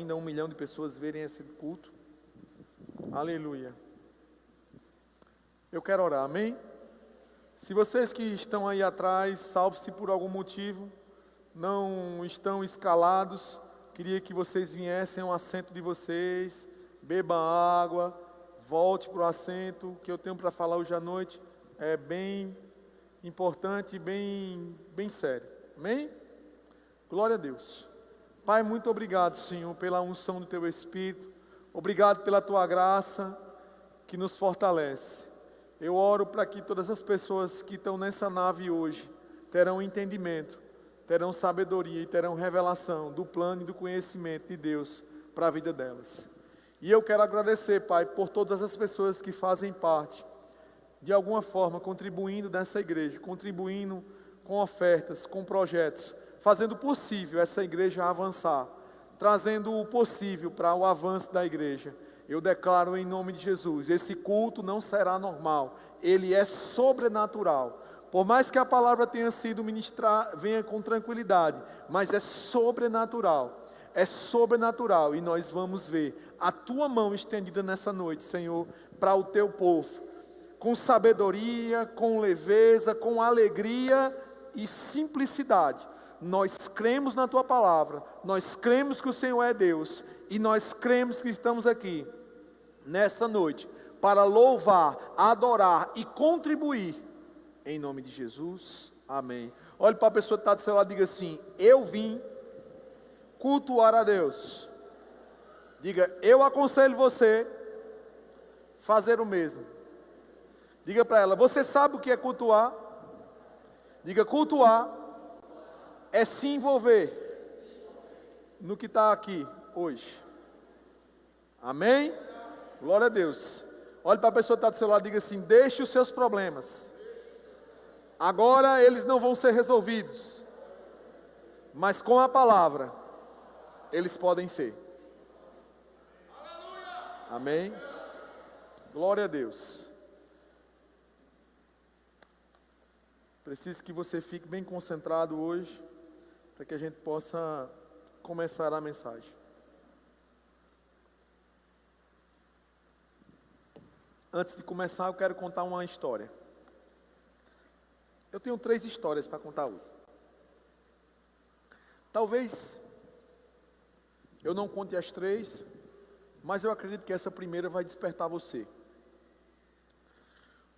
ainda 1 milhão de pessoas verem esse culto. Aleluia. Eu quero orar, amém? Se vocês que estão aí atrás, salve-se por algum motivo, não estão escalados, queria que vocês viessem ao assento de vocês, bebam água, volte para o assento. O que eu tenho para falar hoje à noite é bem importante e bem sério, amém? Glória a Deus. Pai, muito obrigado, Senhor, pela unção do Teu Espírito, obrigado pela Tua graça que nos fortalece. Eu oro para que todas as pessoas que estão nessa nave hoje terão entendimento, terão sabedoria e terão revelação do plano e do conhecimento de Deus para a vida delas. E eu quero agradecer, Pai, por todas as pessoas que fazem parte, de alguma forma, contribuindo nessa igreja, contribuindo com ofertas, com projetos, fazendo possível essa igreja avançar, trazendo o possível para o avanço da igreja. Eu declaro em nome de Jesus, esse culto não será normal, ele é sobrenatural. Por mais que a palavra tenha sido ministrada, venha com tranquilidade, mas é sobrenatural e nós vamos ver a Tua mão estendida nessa noite, Senhor, para o Teu povo, com sabedoria, com leveza, com alegria e simplicidade. Nós cremos na Tua palavra, nós cremos que o Senhor é Deus, e nós cremos que estamos aqui nessa noite para louvar, adorar e contribuir em nome de Jesus, amém. Olhe para a pessoa que está do seu lado e diga assim: eu vim cultuar a Deus. Diga: eu aconselho você fazer o mesmo. Diga para ela: você sabe o que é cultuar? Diga: cultuar é se envolver no que está aqui hoje. Amém? Glória a Deus. Olhe para a pessoa que está do seu lado e diga assim: deixe os seus problemas. Agora eles não vão ser resolvidos, mas com a palavra eles podem ser. Amém? Glória a Deus. Preciso que você fique bem concentrado hoje, para que a gente possa começar a mensagem. Antes de começar, eu quero contar uma história. Eu tenho 3 histórias para contar hoje. Talvez eu não conte as 3, mas eu acredito que essa primeira vai despertar você.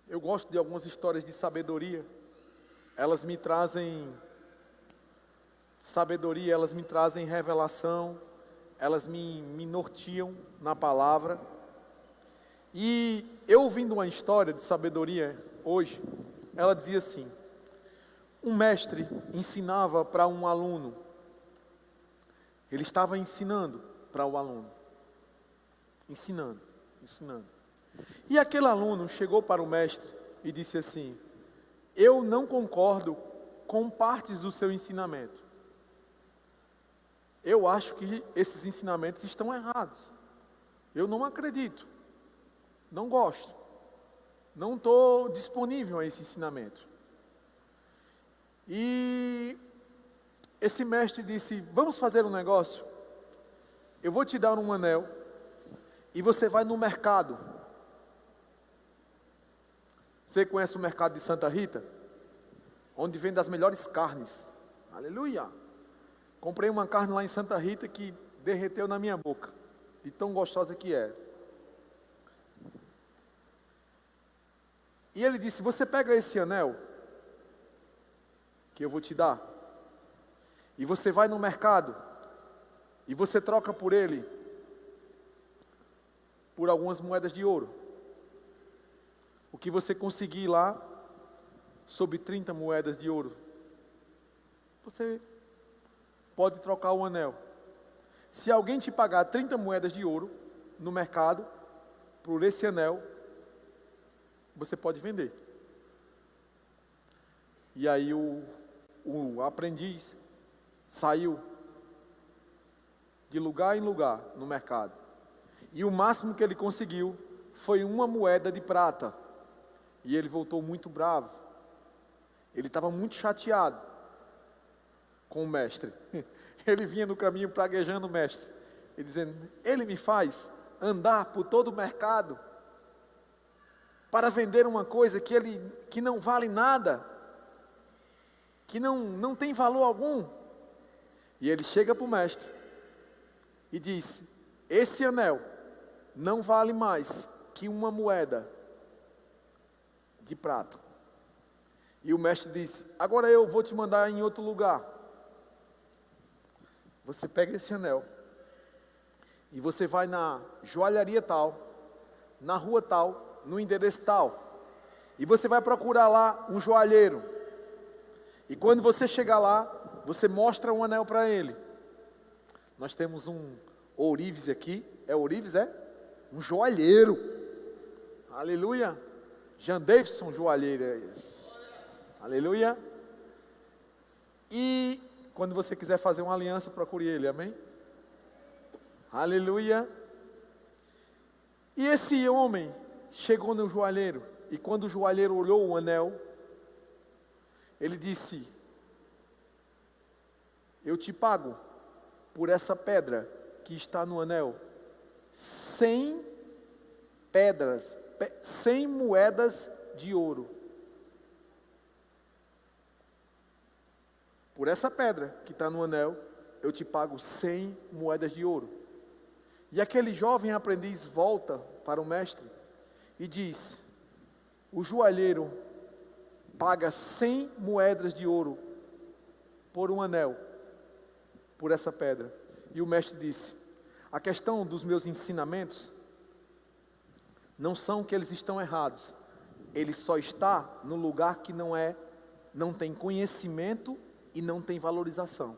Eu gosto de algumas histórias de sabedoria. Elas me trazem sabedoria, elas me trazem revelação, elas me norteiam na palavra. E eu ouvindo uma história de sabedoria hoje, ela dizia assim: um mestre ensinava para um aluno. Ele estava ensinando para o aluno. Ensinando. E aquele aluno chegou para o mestre e disse assim: eu não concordo com partes do seu ensinamento. Eu acho que esses ensinamentos estão errados. Eu não acredito. Não gosto. Não estou disponível a esse ensinamento. E esse mestre disse: vamos fazer um negócio. Eu vou te dar um anel e você vai no mercado. Você conhece o mercado de Santa Rita? Onde vende as melhores carnes. Aleluia! Comprei uma carne lá em Santa Rita que derreteu na minha boca, de tão gostosa que é. E ele disse: você pega esse anel que eu vou te dar, e você vai no mercado, e você troca por ele, por algumas moedas de ouro. O que você conseguir lá, sobre 30 moedas de ouro, você pode trocar o anel. Se alguém te pagar 30 moedas de ouro no mercado, por esse anel, você pode vender. E aí o aprendiz saiu de lugar em lugar no mercado. E o máximo que ele conseguiu foi uma moeda de prata. E ele voltou muito bravo. Ele estava muito chateado com o mestre. Ele vinha no caminho praguejando o mestre. E dizendo, ele me faz andar por todo o mercado para vender uma coisa que não vale nada, que não tem valor algum. E ele chega para o mestre e diz, esse anel não vale mais que uma moeda de prata. E o mestre diz, agora eu vou te mandar em outro lugar. Você pega esse anel e você vai na joalharia tal, na rua tal, no endereço tal, e você vai procurar lá um joalheiro. E quando você chegar lá, você mostra um anel para ele. Nós temos um ourives aqui, é ourives, é? Um joalheiro. Aleluia. Jean Davidson, joalheiro é esse. Aleluia. E quando você quiser fazer uma aliança, procure ele, amém? Aleluia. E esse homem chegou no joalheiro, e quando o joalheiro olhou o anel, ele disse, eu te pago por essa pedra que está no anel 100 pedras, 100 moedas de ouro. Por essa pedra que está no anel, eu te pago 100 moedas de ouro. E aquele jovem aprendiz volta para o mestre e diz, o joalheiro paga 100 moedas de ouro por um anel, por essa pedra. E o mestre disse, a questão dos meus ensinamentos não são que eles estão errados, ele só está no lugar que não tem conhecimento e não tem valorização.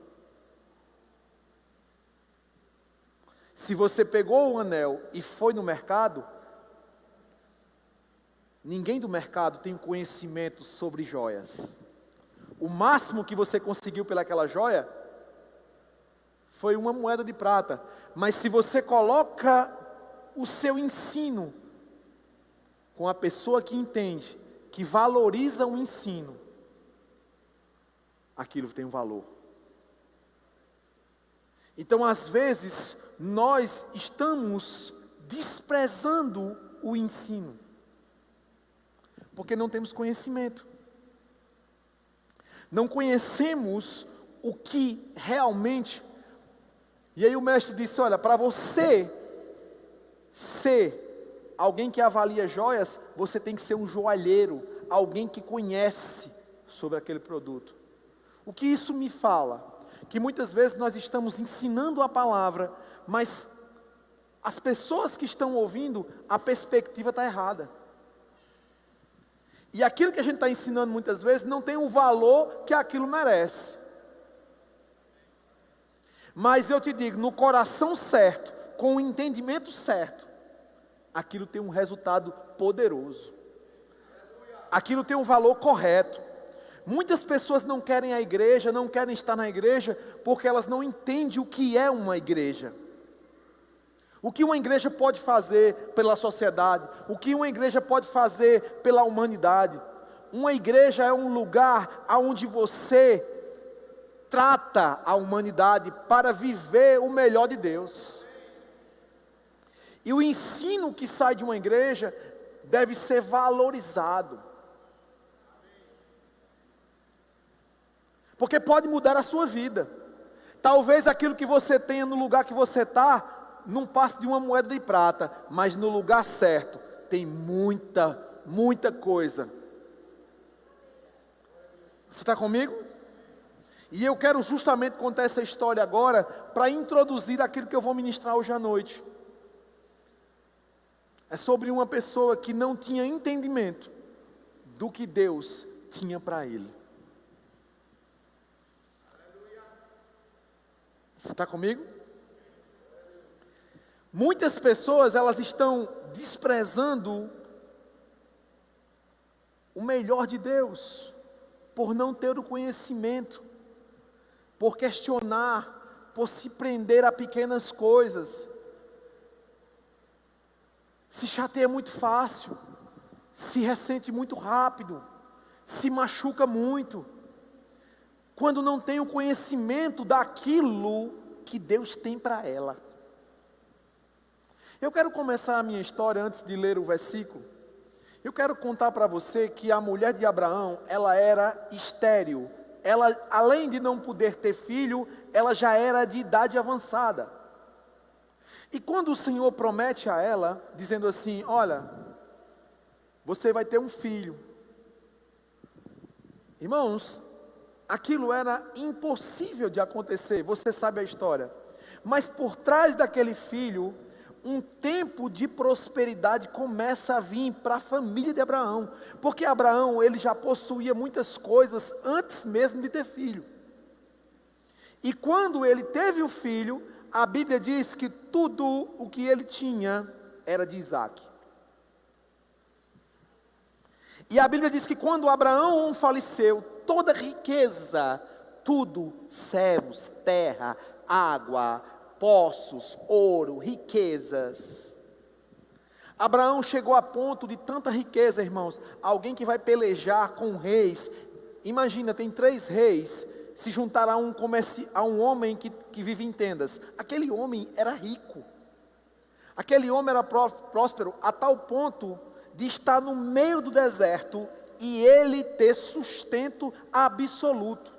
Se você pegou o anel e foi no mercado, ninguém do mercado tem conhecimento sobre joias. O máximo que você conseguiu pelaquela joia foi uma moeda de prata. Mas se você coloca o seu ensino com a pessoa que entende, que valoriza o ensino, aquilo tem um valor. Então, às vezes, nós estamos desprezando o ensino, porque não temos conhecimento. Não conhecemos o que realmente... E aí o mestre disse, olha, para você ser alguém que avalia joias, você tem que ser um joalheiro, alguém que conhece sobre aquele produto. O que isso me fala? Que muitas vezes nós estamos ensinando a palavra, mas as pessoas que estão ouvindo, a perspectiva está errada. E aquilo que a gente está ensinando muitas vezes não tem o valor que aquilo merece. Mas eu te digo, no coração certo, com o entendimento certo, aquilo tem um resultado poderoso. Aquilo tem um valor correto. Muitas pessoas não querem a igreja, não querem estar na igreja, porque elas não entendem o que é uma igreja. O que uma igreja pode fazer pela sociedade, o que uma igreja pode fazer pela humanidade. Uma igreja é um lugar onde você trata a humanidade para viver o melhor de Deus. E o ensino que sai de uma igreja deve ser valorizado. Porque pode mudar a sua vida. Talvez aquilo que você tenha no lugar que você está, não passe de uma moeda de prata, mas no lugar certo, tem muita coisa. Você está comigo? E eu quero justamente contar essa história agora, para introduzir aquilo que eu vou ministrar hoje à noite. É sobre uma pessoa que não tinha entendimento do que Deus tinha para ele. Você está comigo? Muitas pessoas, elas estão desprezando o melhor de Deus, por não ter o conhecimento, por questionar, por se prender a pequenas coisas. Se chateia muito fácil, se ressente muito rápido, se machuca muito, quando não tem o conhecimento daquilo que Deus tem para ela. Eu quero começar a minha história antes de ler o versículo. Eu quero contar para você que a mulher de Abraão, ela era estéril. Ela, além de não poder ter filho, ela já era de idade avançada. E quando o Senhor promete a ela, dizendo assim: olha, você vai ter um filho. Irmãos, aquilo era impossível de acontecer, você sabe a história. Mas por trás daquele filho, um tempo de prosperidade começa a vir para a família de Abraão. Porque Abraão, ele já possuía muitas coisas antes mesmo de ter filho. E quando ele teve o filho, a Bíblia diz que tudo o que ele tinha era de Isaac. E a Bíblia diz que quando Abraão faleceu, toda riqueza, tudo, céus, terra, água, poços, ouro, riquezas. Abraão chegou a ponto de tanta riqueza, irmãos. Alguém que vai pelejar com reis. Imagina, tem 3 reis. Se juntar a um homem que vive em tendas. Aquele homem era rico. Aquele homem era próspero a tal ponto de estar no meio do deserto e ele ter sustento absoluto.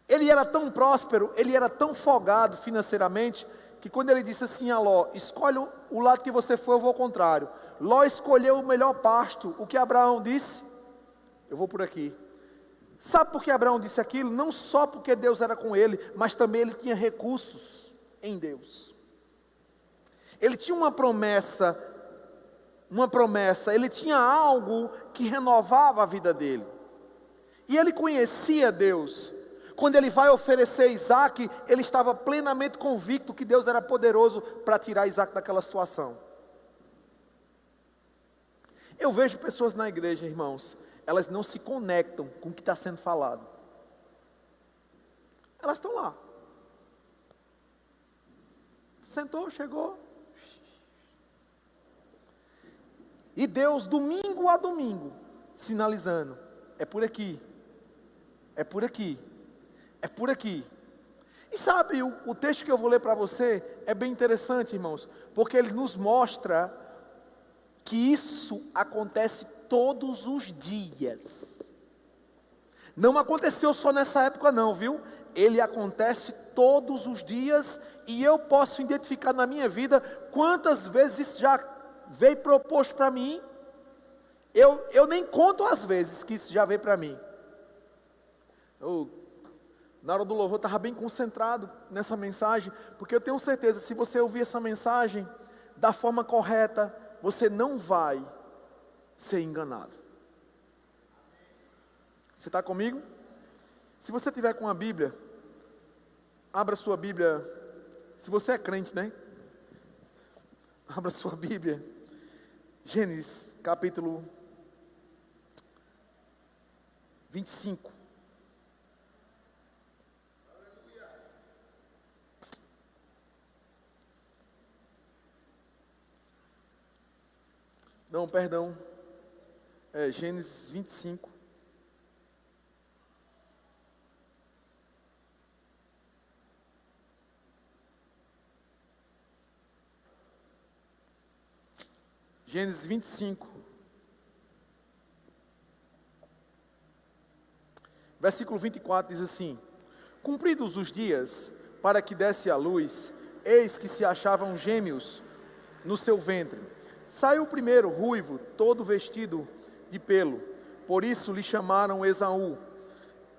Ele era tão próspero, ele era tão folgado financeiramente, que quando ele disse assim a Ló: escolhe o lado que você for, eu vou ao contrário. Ló escolheu o melhor pasto. O que Abraão disse? Eu vou por aqui. Sabe por que Abraão disse aquilo? Não só porque Deus era com ele, mas também ele tinha recursos em Deus. Ele tinha uma promessa, ele tinha algo que renovava a vida dele. E ele conhecia Deus. Quando ele vai oferecer Isaac, ele estava plenamente convicto que Deus era poderoso para tirar Isaac daquela situação. Eu vejo pessoas na igreja, irmãos, elas não se conectam com o que está sendo falado. Elas estão lá. Sentou, chegou. E Deus, domingo a domingo, sinalizando: é por aqui, é por aqui. É por aqui. E sabe, o texto que eu vou ler para você é bem interessante, irmãos, porque ele nos mostra que isso acontece todos os dias. Não aconteceu só nessa época não, viu? Ele acontece todos os dias, e eu posso identificar na minha vida quantas vezes isso já veio proposto para mim. Eu nem conto as vezes que isso já veio para mim. Na hora do louvor, eu estava bem concentrado nessa mensagem, porque eu tenho certeza, se você ouvir essa mensagem da forma correta, você não vai ser enganado. Você está comigo? Se você tiver com a Bíblia, abra sua Bíblia. Se você é crente, né? Abra sua Bíblia. Gênesis, capítulo 25. Não, perdão. Gênesis 25. Gênesis 25. Versículo 24 diz assim: cumpridos os dias para que desse à luz, eis que se achavam gêmeos no seu ventre. Saiu o primeiro ruivo, todo vestido de pelo, por isso lhe chamaram Esaú.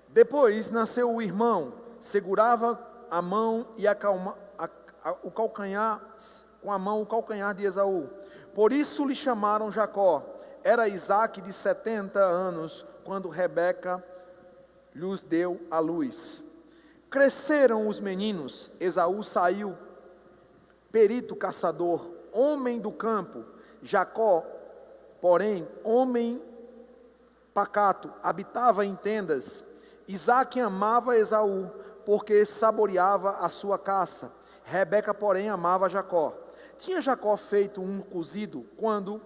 Depois nasceu o irmão, segurava a mão e o calcanhar, com a mão o calcanhar de Esaú. Por isso lhe chamaram Jacó. Era Isaque de 70 anos, quando Rebeca lhes deu à luz. Cresceram os meninos, Esaú saiu perito caçador, homem do campo. Jacó, porém, homem pacato, habitava em tendas. Isaque amava Esaú, porque saboreava a sua caça. Rebeca, porém, amava Jacó. Tinha Jacó feito um cozido, quando,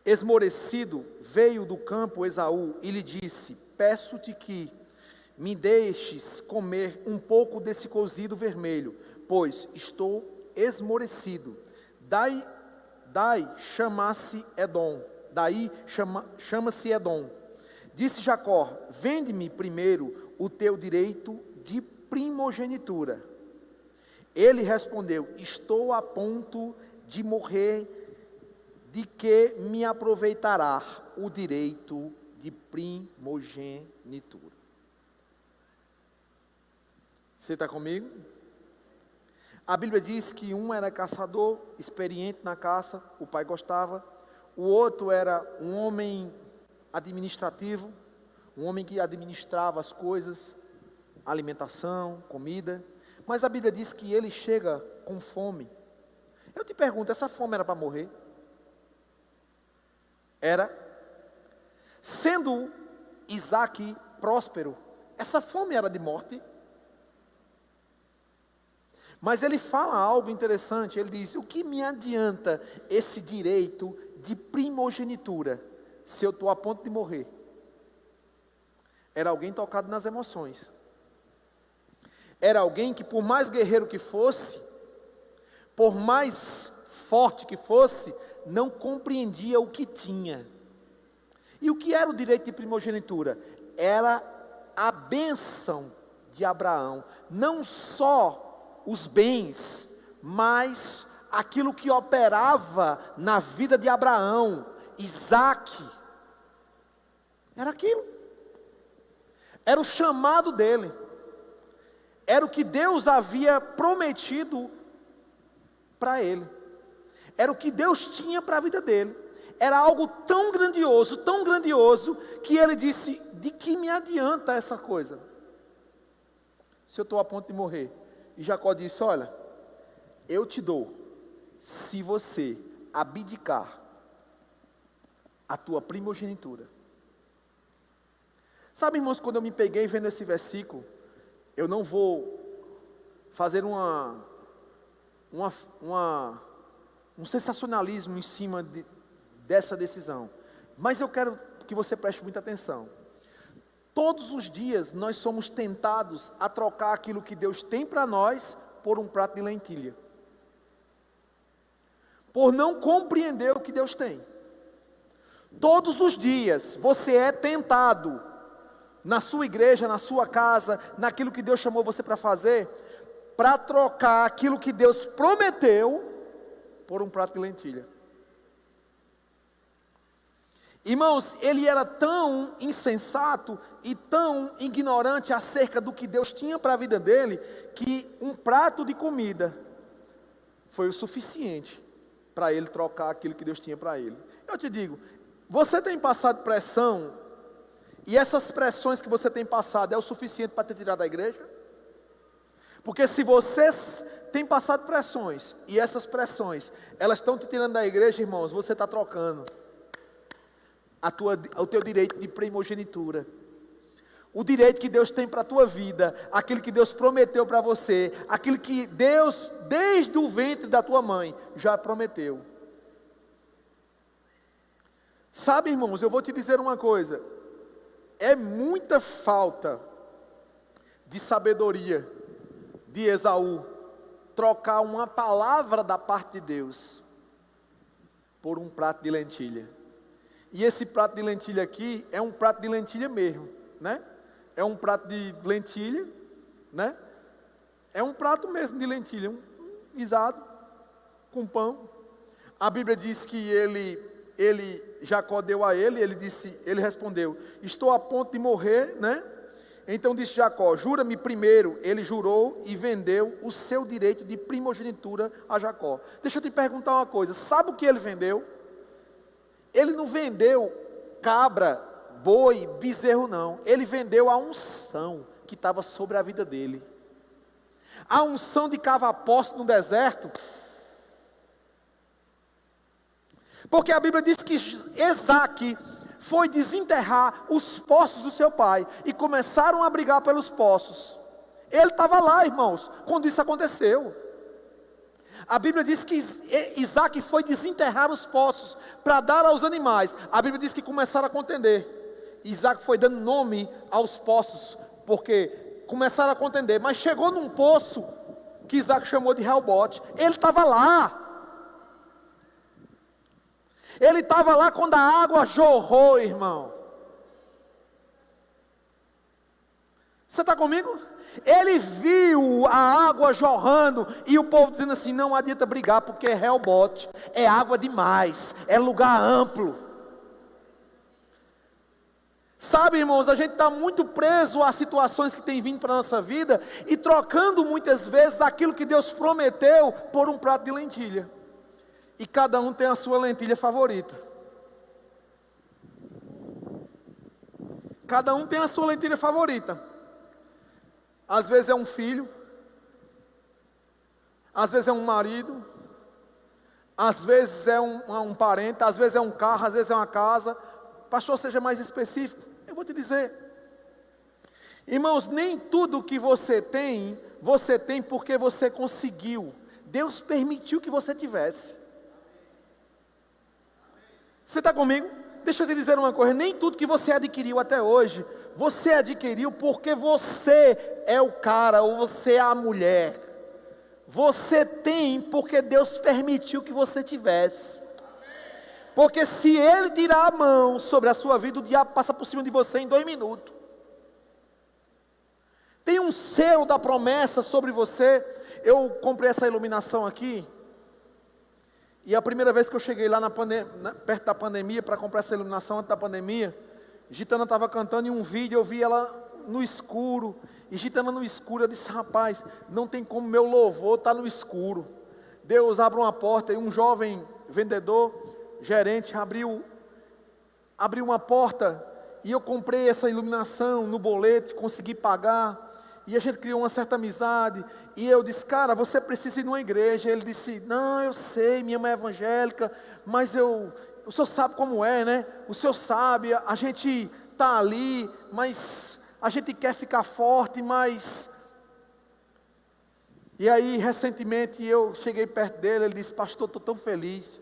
esmorecido, veio do campo Esaú e lhe disse: peço-te que me deixes comer um pouco desse cozido vermelho, pois estou esmorecido. Daí chama-se Edom. Chama-se Edom. Disse Jacó: vende-me primeiro o teu direito de primogenitura. Ele respondeu: estou a ponto de morrer, de que me aproveitará o direito de primogenitura. Você está comigo? A Bíblia diz que um era caçador, experiente na caça, o pai gostava. O outro era um homem administrativo, um homem que administrava as coisas, alimentação, comida. Mas a Bíblia diz que ele chega com fome. Eu te pergunto, essa fome era para morrer? Era. Sendo Isaac próspero, essa fome era de morte? Mas ele fala algo interessante, ele diz: o que me adianta esse direito de primogenitura, se eu estou a ponto de morrer? Era alguém tocado nas emoções. Era alguém que, por mais guerreiro que fosse, por mais forte que fosse, não compreendia o que tinha. E o que era o direito de primogenitura? Era a bênção de Abraão. Não só os bens, mas aquilo que operava na vida de Abraão, Isaac. Era aquilo. Era o chamado dele. Era o que Deus havia prometido para ele. Era o que Deus tinha para a vida dele. Era algo tão grandioso, que ele disse: de que me adianta essa coisa, se eu estou a ponto de morrer? E Jacó disse: olha, eu te dou, se você abdicar a tua primogenitura. Sabe, irmãos, quando eu me peguei vendo esse versículo, eu não vou fazer um sensacionalismo em cima dessa decisão, mas eu quero que você preste muita atenção. Todos os dias nós somos tentados a trocar aquilo que Deus tem para nós por um prato de lentilha, por não compreender o que Deus tem. Todos os dias você é tentado, na sua igreja, na sua casa, naquilo que Deus chamou você para fazer, para trocar aquilo que Deus prometeu por um prato de lentilha. Irmãos, ele era tão insensato e tão ignorante acerca do que Deus tinha para a vida dele, que um prato de comida foi o suficiente para ele trocar aquilo que Deus tinha para ele. Eu te digo, você tem passado pressão, e essas pressões que você tem passado é o suficiente para te tirar da igreja? Porque se você tem passado pressões, e essas pressões, elas estão te tirando da igreja, irmãos, você está trocando o teu direito de primogenitura, o direito que Deus tem para a tua vida, aquilo que Deus prometeu para você, aquilo que Deus, desde o ventre da tua mãe, já prometeu. Sabe, irmãos, eu vou te dizer uma coisa, é muita falta de sabedoria de Esaú trocar uma palavra da parte de Deus por um prato de lentilha. E esse prato de lentilha aqui é um prato de lentilha mesmo, né? É um prato de lentilha, né? É um prato mesmo de lentilha, um guisado com pão. A Bíblia diz que Jacó deu a ele respondeu: estou a ponto de morrer, né? Então disse Jacó: jura-me primeiro. Ele jurou e vendeu o seu direito de primogenitura a Jacó. Deixa eu te perguntar uma coisa, sabe o que ele vendeu? Ele não vendeu cabra, boi, bezerro não. Ele vendeu a unção que estava sobre a vida dele. A unção de cavar poço no deserto. Porque a Bíblia diz que Isaac foi desenterrar os poços do seu pai, e começaram a brigar pelos poços. Ele estava lá, irmãos, quando isso aconteceu. A Bíblia diz que Isaac foi desenterrar os poços para dar aos animais. A Bíblia diz que começaram a contender. Isaac foi dando nome aos poços, porque começaram a contender. Mas chegou num poço que Isaac chamou de Reobote. Ele estava lá. Ele estava lá quando a água jorrou, irmão. Você está comigo? Ele viu a água jorrando e o povo dizendo assim: não adianta brigar porque é Reobote, é água demais, é lugar amplo. Sabe, irmãos, a gente está muito preso a situações que têm vindo para a nossa vida e trocando muitas vezes aquilo que Deus prometeu por um prato de lentilha. E cada um tem a sua lentilha favorita. Cada um tem a sua lentilha favorita. Às vezes é um filho, às vezes é um marido, às vezes é um parente, às vezes é um carro, às vezes é uma casa. Pastor, seja mais específico. Eu vou te dizer, irmãos, nem tudo que você tem porque você conseguiu. Deus permitiu que você tivesse. Você está comigo? Deixa eu te dizer uma coisa, nem tudo que você adquiriu até hoje, você adquiriu porque você é o cara ou você é a mulher. Você tem porque Deus permitiu que você tivesse. Porque se Ele tirar a mão sobre a sua vida, o diabo passa por cima de você em 2 minutos. Tem um selo da promessa sobre você. Eu comprei essa iluminação aqui. E a primeira vez que eu cheguei lá perto da pandemia, para comprar essa iluminação antes da pandemia, Gitana estava cantando em um vídeo, eu vi ela no escuro, e Gitana no escuro, eu disse: rapaz, não tem como meu louvor estar no escuro. Deus abre uma porta, e um jovem vendedor, gerente, abriu uma porta, e eu comprei essa iluminação no boleto, consegui pagar. E a gente criou uma certa amizade. E eu disse: cara, você precisa ir numa igreja. Ele disse: não, eu sei, minha mãe é evangélica, mas o senhor sabe como é, né? O senhor sabe, a gente está ali, mas a gente quer ficar forte, mas... E aí, recentemente, eu cheguei perto dele, ele disse: pastor, estou tão feliz.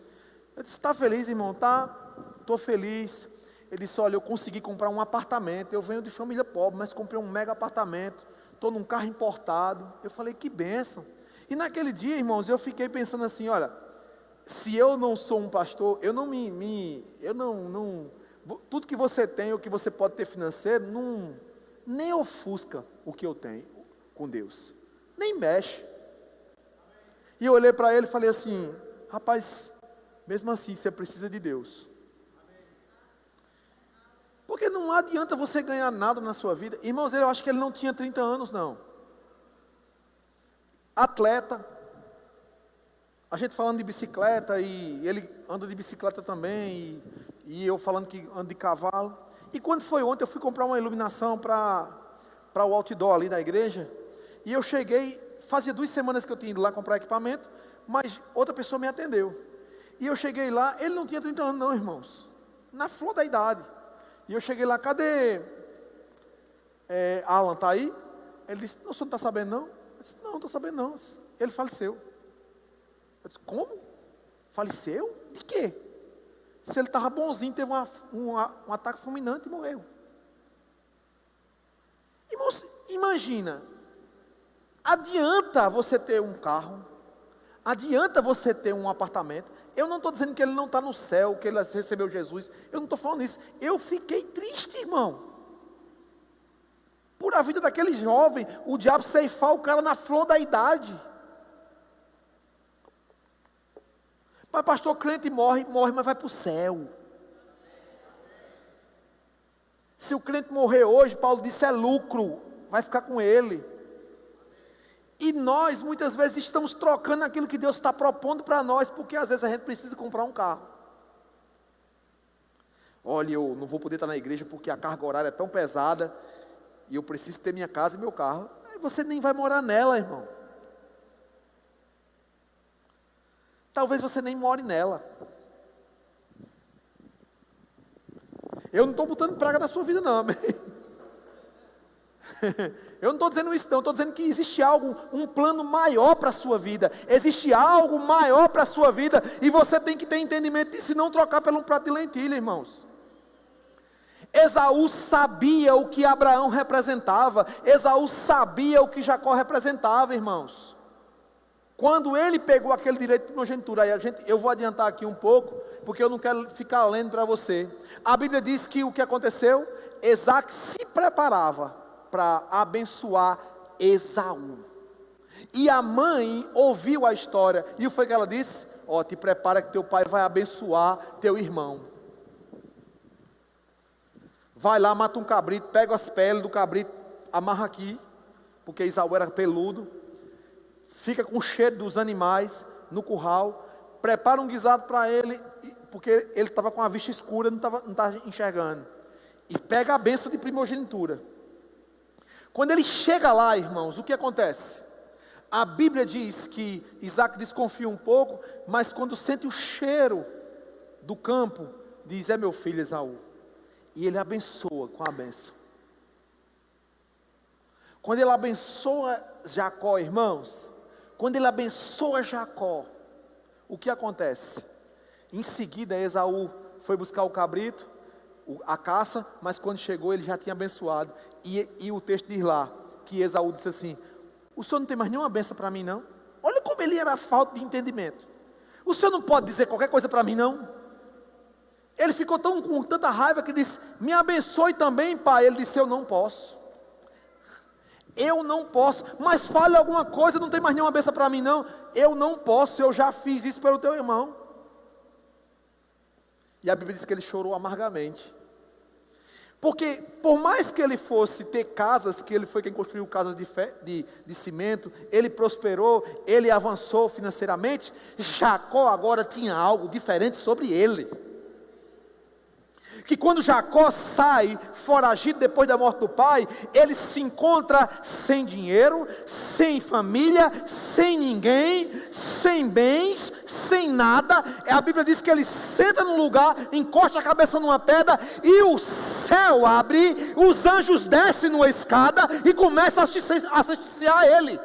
Eu disse: está feliz, irmão? Tá, estou feliz. Ele disse: olha, eu consegui comprar um apartamento. Eu venho de família pobre, mas comprei um mega apartamento. Estou num carro importado. Eu falei: que bênção. E naquele dia, irmãos, eu fiquei pensando assim: olha, se eu não sou um pastor, eu não tudo que você tem, ou que você pode ter financeiro, nem ofusca o que eu tenho com Deus, nem mexe. E eu olhei para ele e falei assim: rapaz, mesmo assim você precisa de Deus. Porque não adianta você ganhar nada na sua vida. Irmãos, eu acho que ele não tinha 30 anos, não. Atleta. A gente falando de bicicleta, e ele anda de bicicleta também, e eu falando que anda de cavalo. E quando foi ontem, eu fui comprar uma iluminação para o outdoor ali da igreja. E eu cheguei, fazia 2 semanas que eu tinha ido lá comprar equipamento, mas outra pessoa me atendeu. E eu cheguei lá, ele não tinha 30 anos não, irmãos. Na flor da idade. E eu cheguei lá: cadê Alan, está aí? Ele disse: não, o senhor não está sabendo não? Eu disse: não estou sabendo não. Ele faleceu. Eu disse: como? Faleceu? De quê? Se ele estava bonzinho, teve um ataque fulminante e morreu. Irmãos, imagina, adianta você ter um carro, adianta você ter um apartamento. Eu não estou dizendo que ele não está no céu, que ele recebeu Jesus. Eu não estou falando isso. Eu fiquei triste, irmão. Por a vida daquele jovem, o diabo ceifar o cara na flor da idade. Mas pastor, crente morre, mas vai para o céu. Se o crente morrer hoje, Paulo disse, é lucro, vai ficar com ele. E nós, muitas vezes, estamos trocando aquilo que Deus está propondo para nós, porque às vezes a gente precisa comprar um carro. Olha, eu não vou poder estar na igreja porque a carga horária é tão pesada, e eu preciso ter minha casa e meu carro. Aí você nem vai morar nela, irmão. Talvez você nem more nela. Eu não estou botando praga na sua vida não, amém? Eu não estou dizendo isso não, estou dizendo que existe algo, um plano maior para a sua vida. Existe algo maior para a sua vida, e você tem que ter entendimento disso, e não trocar por um prato de lentilha, irmãos. Esaú sabia o que Abraão representava, Esaú sabia o que Jacó representava, irmãos. Quando ele pegou aquele direito de primogenitura, eu vou adiantar aqui um pouco, porque eu não quero ficar lendo para você. A Bíblia diz que o que aconteceu? Isaac se preparava para abençoar Esaú. E a mãe ouviu a história, e o que foi que ela disse? Ó, te prepara que teu pai vai abençoar teu irmão. Vai lá, mata um cabrito, pega as peles do cabrito, amarra aqui, porque Esaú era peludo. Fica com o cheiro dos animais no curral, prepara um guisado para ele, porque ele estava com a vista escura, não estava enxergando. E pega a bênção de primogenitura. Quando ele chega lá, irmãos, o que acontece? A Bíblia diz que Isaac desconfia um pouco, mas quando sente o cheiro do campo, diz, é meu filho Esaú. E ele abençoa com a bênção. Quando ele abençoa Jacó, irmãos, quando ele abençoa Jacó, o que acontece? Em seguida, Esaú foi buscar o cabrito, a caça, mas quando chegou ele já tinha abençoado. E o texto diz lá, que Esaú disse assim, o senhor não tem mais nenhuma bênção para mim não? Olha como ele era falta de entendimento. O senhor não pode dizer qualquer coisa para mim não? Ele ficou com tanta raiva que disse, me abençoe também, pai. Ele disse, eu não posso. Eu não posso, mas fale alguma coisa, não tem mais nenhuma bênção para mim não. Eu não posso, eu já fiz isso pelo teu irmão. E a Bíblia diz que ele chorou amargamente. Porque por mais que ele fosse ter casas, que ele foi quem construiu casas de cimento, ele prosperou, ele avançou financeiramente, Jacó agora tinha algo diferente sobre ele. Que quando Jacó sai foragido depois da morte do pai, ele se encontra sem dinheiro, sem família, sem ninguém, sem bens, sem nada. A Bíblia diz que ele senta num lugar, encosta a cabeça numa pedra e o céu abre, os anjos descem numa escada e começam a assisticiar ele.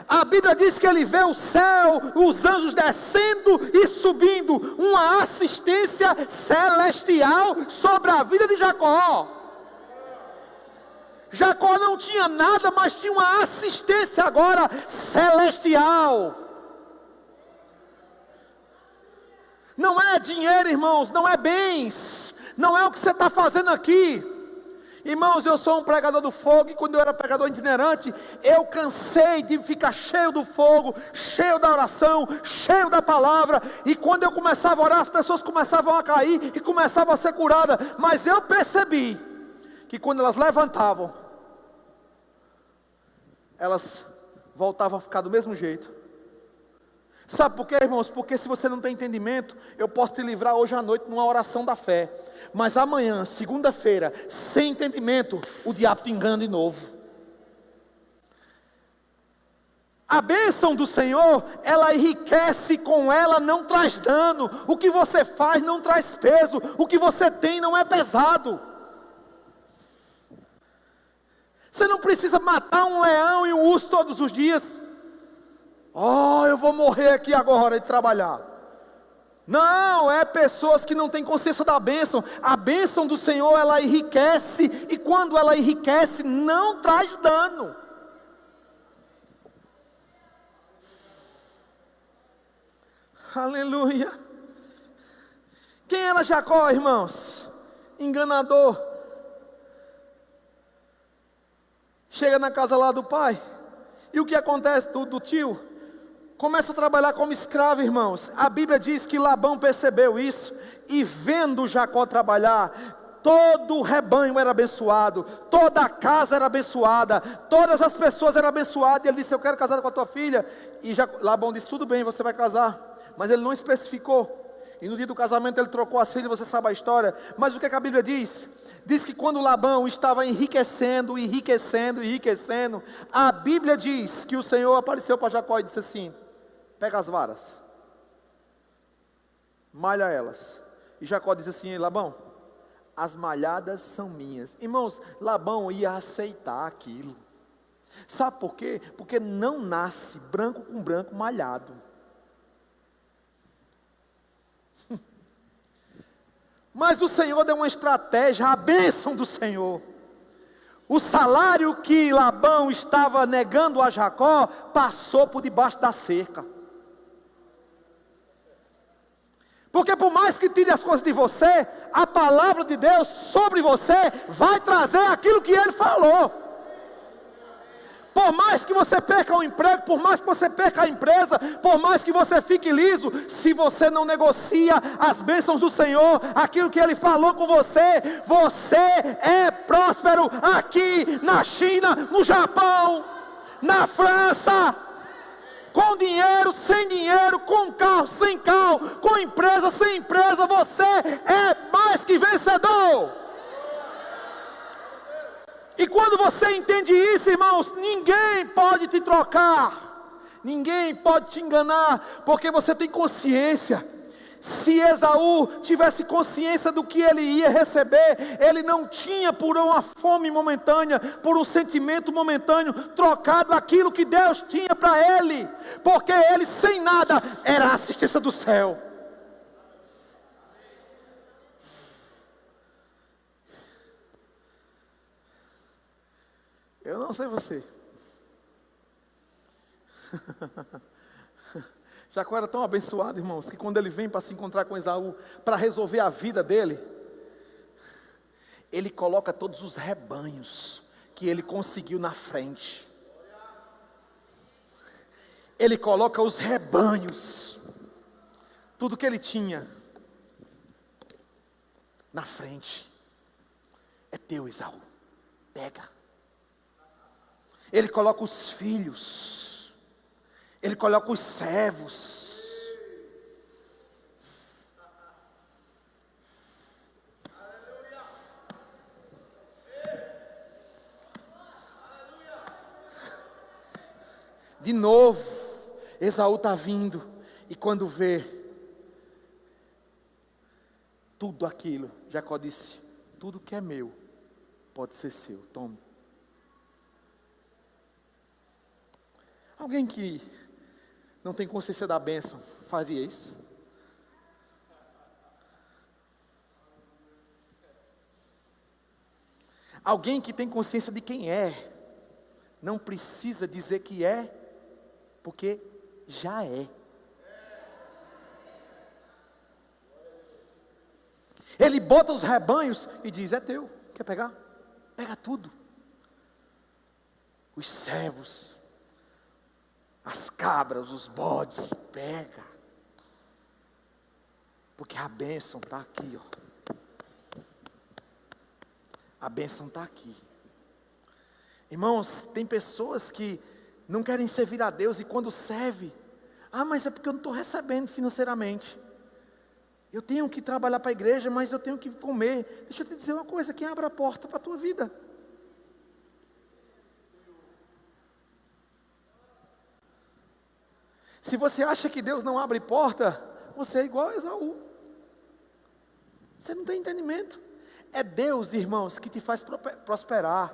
A Bíblia diz que ele vê o céu, os anjos descendo e subindo, uma assistência celestial sobre a vida de Jacó. Jacó não tinha nada, mas tinha uma assistência agora celestial. Não é dinheiro, irmãos, não é bens, não é o que você está fazendo aqui. Irmãos, eu sou um pregador do fogo, e quando eu era pregador itinerante, eu cansei de ficar cheio do fogo, cheio da oração, cheio da palavra, e quando eu começava a orar, as pessoas começavam a cair, e começavam a ser curadas, mas eu percebi, que quando elas levantavam, elas voltavam a ficar do mesmo jeito. Sabe por quê, irmãos? Porque se você não tem entendimento, eu posso te livrar hoje à noite numa oração da fé, mas amanhã, segunda-feira, sem entendimento, o diabo te engana de novo. A bênção do Senhor, ela enriquece, com ela não traz dano. O que você faz não traz peso, o que você tem não é pesado. Você não precisa matar um leão e um urso todos os dias. Oh, eu vou morrer aqui agora de trabalhar. Não, é pessoas que não têm consciência da bênção. A bênção do Senhor, ela enriquece, e quando ela enriquece, não traz dano. Aleluia. Quem era Jacó, irmãos? Enganador. Chega na casa lá do pai, e o que acontece do tio? Começa a trabalhar como escravo, irmãos. A Bíblia diz que Labão percebeu isso, e vendo Jacó trabalhar, todo o rebanho era abençoado, toda a casa era abençoada, todas as pessoas eram abençoadas. E ele disse, eu quero casar com a tua filha. E Labão disse, tudo bem, você vai casar. Mas ele não especificou. E no dia do casamento ele trocou as filhas, você sabe a história. Mas o que a Bíblia diz? Diz que quando Labão estava enriquecendo, a Bíblia diz que o Senhor apareceu para Jacó e disse assim, pega as varas, malha elas. E Jacó disse assim, Labão, as malhadas são minhas. Irmãos, Labão ia aceitar aquilo. Sabe por quê? Porque não nasce branco com branco malhado. Mas o Senhor deu uma estratégia, a bênção do Senhor. O salário que Labão estava negando a Jacó passou por debaixo da cerca. Porque por mais que tire as coisas de você, a palavra de Deus sobre você vai trazer aquilo que Ele falou. Por mais que você perca o emprego, por mais que você perca a empresa, por mais que você fique liso, se você não negocia as bênçãos do Senhor, aquilo que Ele falou com você, você é próspero aqui na China, no Japão, na França, com dinheiro, sem dinheiro, com carro, sem carro, com empresa, sem empresa, você é mais que vencedor. E quando você entende isso, irmãos, ninguém pode te trocar, ninguém pode te enganar, porque você tem consciência. Se Esaú tivesse consciência do que ele ia receber, ele não tinha por uma fome momentânea, por um sentimento momentâneo, trocado aquilo que Deus tinha para ele, porque ele sem nada era a assistência do céu. Eu não sei você. Jacó era tão abençoado, irmãos, que quando ele vem para se encontrar com Esaú, para resolver a vida dele, ele coloca todos os rebanhos que ele conseguiu na frente. Ele coloca os rebanhos, tudo que ele tinha, na frente. É teu, Esaú, pega. Ele coloca os filhos, ele coloca os servos. De novo, Esaú está vindo, e quando vê tudo aquilo, Jacó disse: tudo que é meu pode ser seu, tome. Alguém que não tem consciência da bênção faria isso? Alguém que tem consciência de quem é, não precisa dizer que é, porque já é. Ele bota os rebanhos e diz: é teu, quer pegar? Pega tudo. Os servos, as cabras, os bodes, pega. Porque a bênção está aqui, ó. A bênção está aqui. Irmãos, tem pessoas que não querem servir a Deus e quando serve, mas é porque eu não estou recebendo financeiramente. Eu tenho que trabalhar para a igreja, mas eu tenho que comer. Deixa eu te dizer uma coisa: quem abre a porta para a tua vida? Se você acha que Deus não abre porta, você é igual a Esaú. Você não tem entendimento. É Deus, irmãos, que te faz prosperar.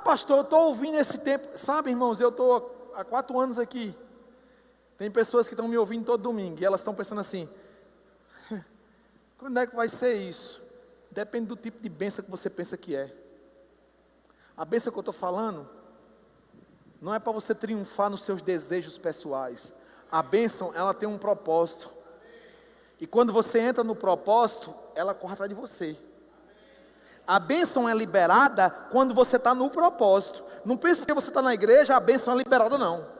Pastor, eu estou ouvindo esse tempo. Sabe, irmãos, eu estou há 4 anos aqui. Tem pessoas que estão me ouvindo todo domingo, e elas estão pensando assim: quando é que vai ser isso? Depende do tipo de bênção que você pensa que é. A bênção que eu estou falando não é para você triunfar nos seus desejos pessoais. A bênção, ela tem um propósito. E quando você entra no propósito, ela corre atrás de você. A bênção é liberada quando você está no propósito. Não pense porque você está na igreja, a bênção é liberada, não.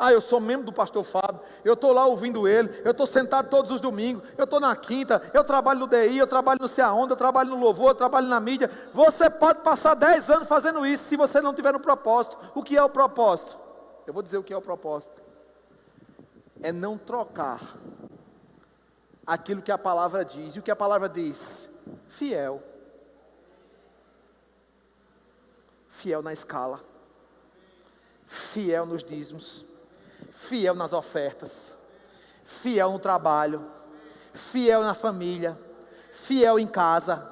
Eu sou membro do pastor Fábio, eu estou lá ouvindo ele, eu estou sentado todos os domingos, eu estou na quinta, eu trabalho no DI, eu trabalho não sei aonde, eu trabalho no louvor, eu trabalho na mídia. Você pode passar 10 anos fazendo isso, se você não tiver no propósito. O que é o propósito? Eu vou dizer o que é o propósito. É não trocar aquilo que a palavra diz. E o que a palavra diz? Fiel. Fiel na escala. Fiel nos dízimos. Fiel nas ofertas, fiel no trabalho, fiel na família, fiel em casa.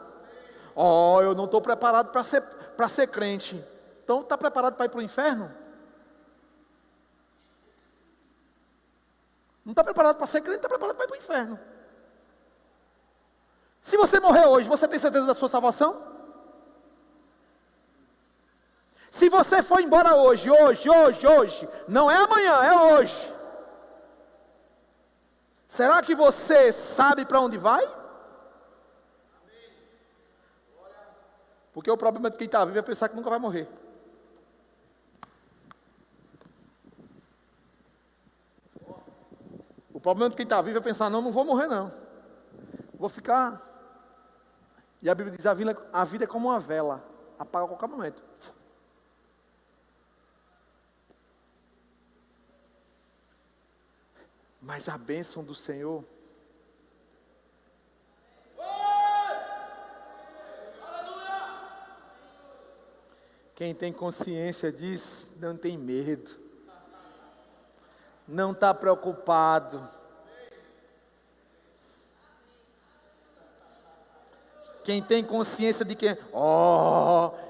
Eu não estou preparado para ser crente. Então está preparado para ir para o inferno? Não está preparado para ser crente, está preparado para ir para o inferno. Se você morrer hoje, você tem certeza da sua salvação? Se você for embora hoje, não é amanhã, é hoje. Será que você sabe para onde vai? Porque o problema de quem está vivo é pensar que nunca vai morrer. O problema de quem está vivo é pensar, não vou morrer não. Vou ficar. E a Bíblia diz, a vida é como uma vela, apaga a qualquer momento. Mas a bênção do Senhor, quem tem consciência disso, não tem medo, não está preocupado. Quem tem consciência de que,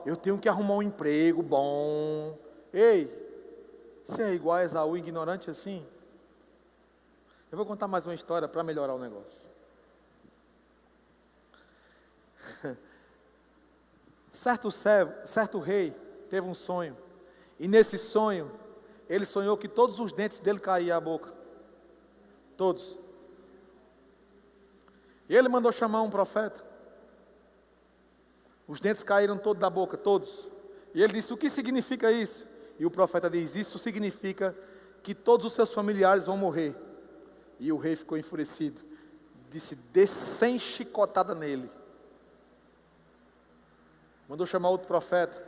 eu tenho que arrumar um emprego bom. Ei, você é igual a Esaú, ignorante assim? Eu vou contar mais uma história para melhorar o negócio. Certo rei teve um sonho. E nesse sonho, ele sonhou que todos os dentes dele caíam à boca. Todos. E ele mandou chamar um profeta. Os dentes caíram todos da boca, todos. E ele disse, o que significa isso? E o profeta diz, isso significa que todos os seus familiares vão morrer. E o rei ficou enfurecido. Disse, dê 100 chicotadas nele. Mandou chamar outro profeta.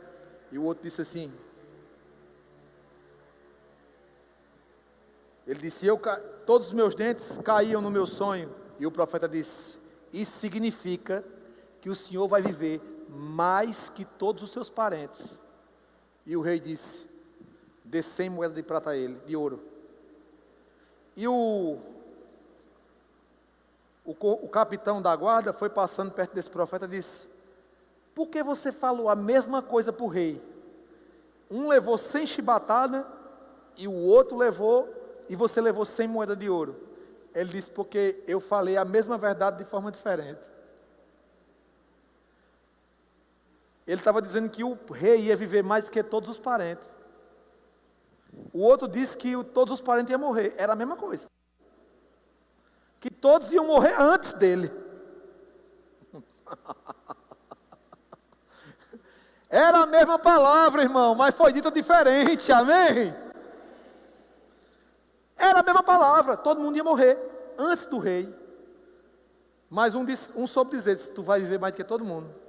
E o outro disse assim. Ele disse, todos os meus dentes caíam no meu sonho. E o profeta disse, isso significa que o Senhor vai viver mais que todos os seus parentes. E o rei disse, dê 100 moedas de prata a ele, de ouro. E o capitão da guarda foi passando perto desse profeta e disse, por que você falou a mesma coisa para o rei? Um levou 100 chibatadas e o outro levou, e você levou 100 moedas de ouro. Ele disse, porque eu falei a mesma verdade de forma diferente. Ele estava dizendo que o rei ia viver mais que todos os parentes. O outro disse que todos os parentes iam morrer. Era a mesma coisa. Que todos iam morrer antes dele. Era a mesma palavra, irmão, mas foi dita diferente, amém? Era a mesma palavra, todo mundo ia morrer antes do rei. Mas um soube dizer, tu vai viver mais do que todo mundo.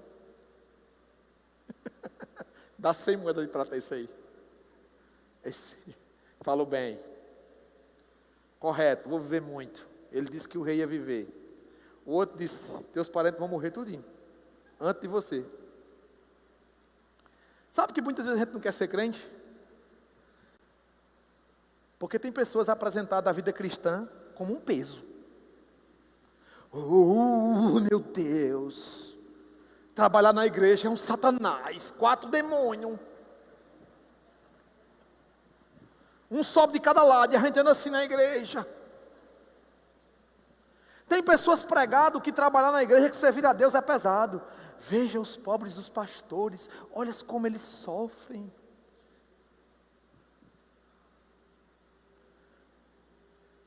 Dá 100 moedas de prata isso aí. Esse falou bem. Correto, vou viver muito. Ele disse que o rei ia viver. O outro disse, teus parentes vão morrer tudinho, antes de você. Sabe que muitas vezes a gente não quer ser crente? Porque tem pessoas apresentadas a vida cristã como um peso. Oh, meu Deus! Trabalhar na igreja é um satanás, 4 demônios. Um sobe de cada lado e a gente anda assim na igreja. Tem pessoas pregado que trabalhar na igreja, que servir a Deus é pesado. Veja os pobres dos pastores, olha como eles sofrem.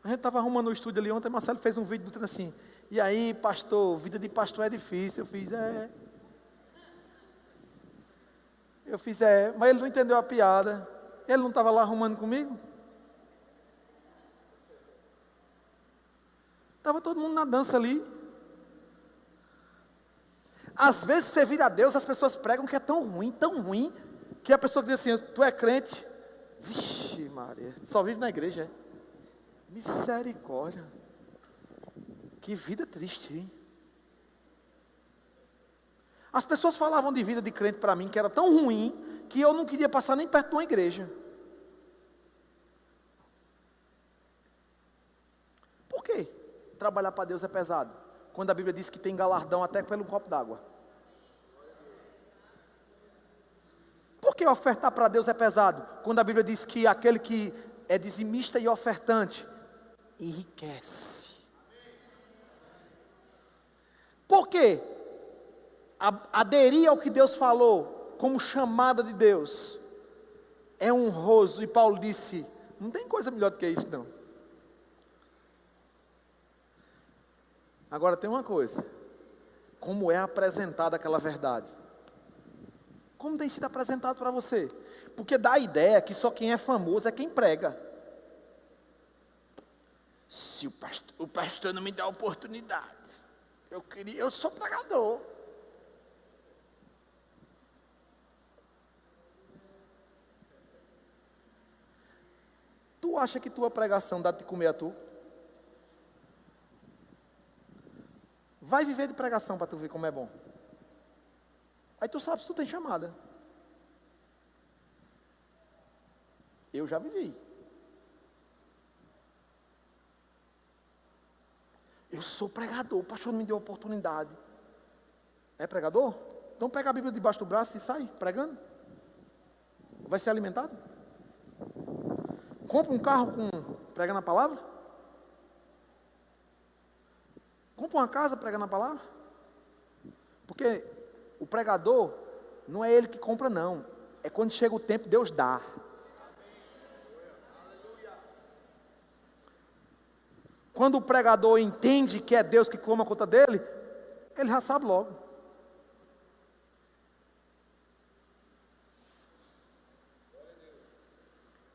A gente estava arrumando o estúdio ali ontem, Marcelo fez um vídeo botando assim, e aí pastor, vida de pastor é difícil. Eu fiz, mas ele não entendeu a piada. Ele não estava lá arrumando comigo? Estava todo mundo na dança ali. Às vezes, servir a Deus, as pessoas pregam que é tão ruim, que a pessoa diz assim, tu é crente? Vixe Maria, só vive na igreja, é? Misericórdia. Que vida triste, hein? As pessoas falavam de vida de crente para mim, que era tão ruim, que eu não queria passar nem perto de uma igreja. Por quê? Trabalhar para Deus é pesado, quando a Bíblia diz que tem galardão até pelo copo d'água. Por que ofertar para Deus é pesado, quando a Bíblia diz que aquele que é dizimista e ofertante enriquece? Por quê? Aderir ao que Deus falou, como chamada de Deus, é honroso. E Paulo disse, não tem coisa melhor do que isso não. Agora tem uma coisa, como é apresentada aquela verdade? Como tem sido apresentado para você? Porque dá a ideia que só quem é famoso é quem prega. Se o pastor não me dá oportunidade, eu sou pregador. Tu acha que tua pregação dá de comer a tu? Vai viver de pregação para tu ver como é bom. Aí tu sabe se tu tem chamada. Eu já vivi. Eu sou pregador, o pastor não me deu oportunidade. É pregador? Então pega a Bíblia debaixo do braço e sai pregando. Vai ser alimentado? Compra um carro pregando a palavra? Compra uma casa pregando a palavra? Porque o pregador não é ele que compra não. É quando chega o tempo, Deus dá. Quando o pregador entende que é Deus que toma conta dele, ele já sabe logo.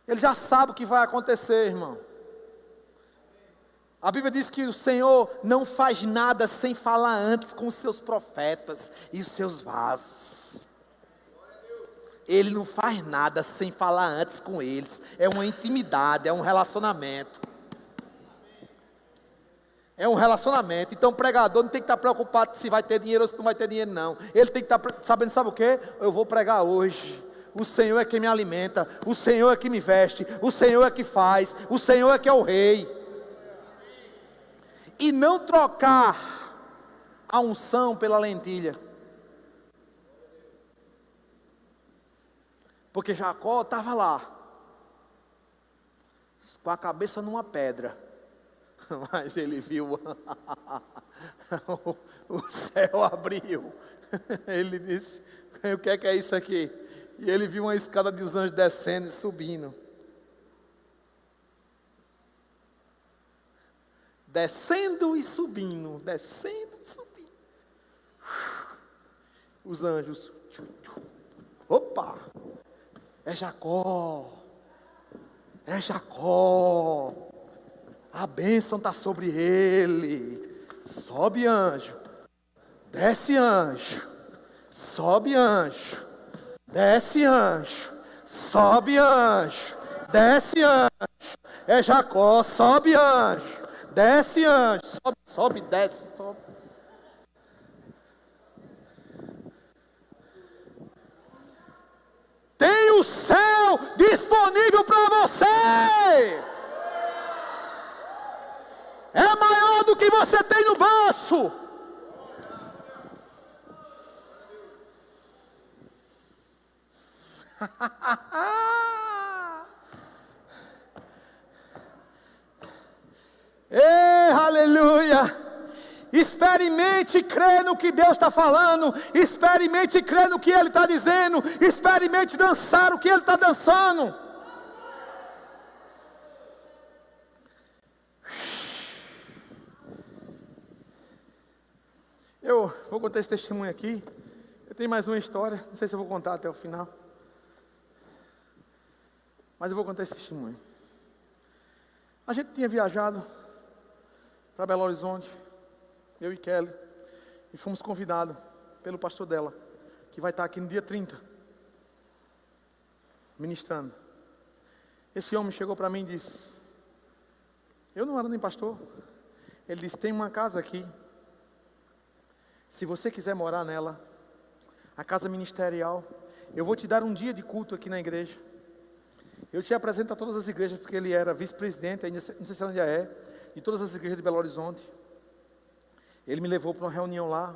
Ele já sabe o que vai acontecer, irmão. A Bíblia diz que o Senhor não faz nada sem falar antes com os seus profetas e os seus vasos. Ele não faz nada sem falar antes com eles. É uma intimidade, é um relacionamento. É um relacionamento. Então o pregador não tem que estar preocupado se vai ter dinheiro ou se não vai ter dinheiro, não. Ele tem que estar sabendo, sabe o quê? Eu vou pregar hoje. O Senhor é quem me alimenta. O Senhor é que me veste. O Senhor é que faz. O Senhor é que é o rei. E não trocar a unção pela lentilha. Porque Jacó estava lá, com a cabeça numa pedra. Mas ele viu, o céu abriu. Ele disse, o que é isso aqui? E ele viu uma escada de os anjos descendo e subindo. Descendo e subindo, descendo e subindo. Os anjos. Opa! É Jacó. É Jacó. A bênção está sobre ele. Sobe anjo. Desce anjo. Sobe anjo. Desce anjo. Sobe anjo. Desce anjo. É Jacó. Sobe anjo. Desce anjo, sobe, desce, sobe. Tem o céu disponível para você. É maior do que você tem no bolso. Ei, aleluia! Experimente crer no que Deus está falando. Experimente crer no que Ele está dizendo. Experimente dançar o que Ele está dançando. Eu vou contar esse testemunho aqui. Eu tenho mais uma história. Não sei se eu vou contar até o final. Mas eu vou contar esse testemunho. A gente tinha viajado para Belo Horizonte, eu e Kelly, e fomos convidados pelo pastor dela, que vai estar aqui no dia 30, ministrando. Esse homem chegou para mim e disse, eu não era nem pastor, ele disse, tem uma casa aqui, se você quiser morar nela, a casa ministerial, eu vou te dar um dia de culto aqui na igreja, eu te apresento a todas as igrejas, porque ele era vice-presidente, ainda não sei se ela ainda é, de todas as igrejas de Belo Horizonte. Ele me levou para uma reunião lá,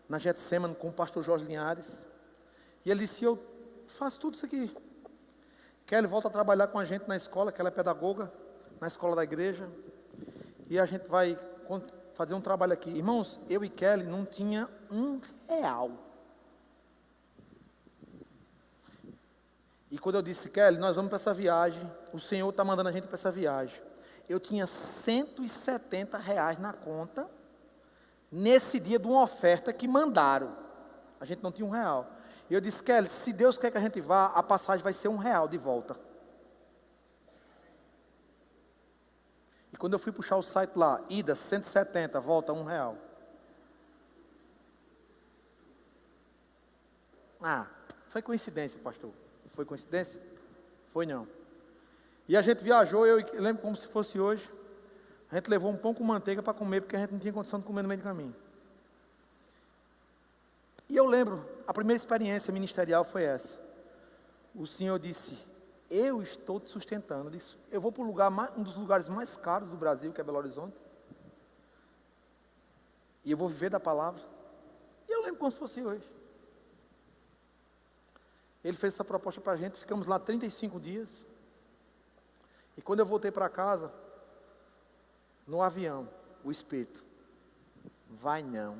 na Getsemane, com o pastor Jorge Linhares. E ele disse, eu faço tudo isso aqui. Kelly volta a trabalhar com a gente na escola, que ela é pedagoga, na escola da igreja. E a gente vai fazer um trabalho aqui. Irmãos, eu e Kelly não tinha R$1. E quando eu disse, Kelly, nós vamos para essa viagem, o Senhor está mandando a gente para essa viagem. Eu tinha R$170 na conta, nesse dia de uma oferta que mandaram. A gente não tinha R$1. E eu disse, Kelly, se Deus quer que a gente vá, a passagem vai ser R$1 de volta. E quando eu fui puxar o site lá, ida 170, volta R$1. Ah, foi coincidência, pastor. Foi coincidência? Foi não. E a gente viajou, eu lembro como se fosse hoje. A gente levou um pão com manteiga para comer, porque a gente não tinha condição de comer no meio do caminho. E eu lembro, a primeira experiência ministerial foi essa. O Senhor disse, eu estou te sustentando. Eu disse, eu vou para um dos lugares mais caros do Brasil, que é Belo Horizonte. E eu vou viver da palavra. E eu lembro como se fosse hoje. Ele fez essa proposta para a gente, ficamos lá 35 dias. E quando eu voltei para casa, no avião, o Espírito, vai não.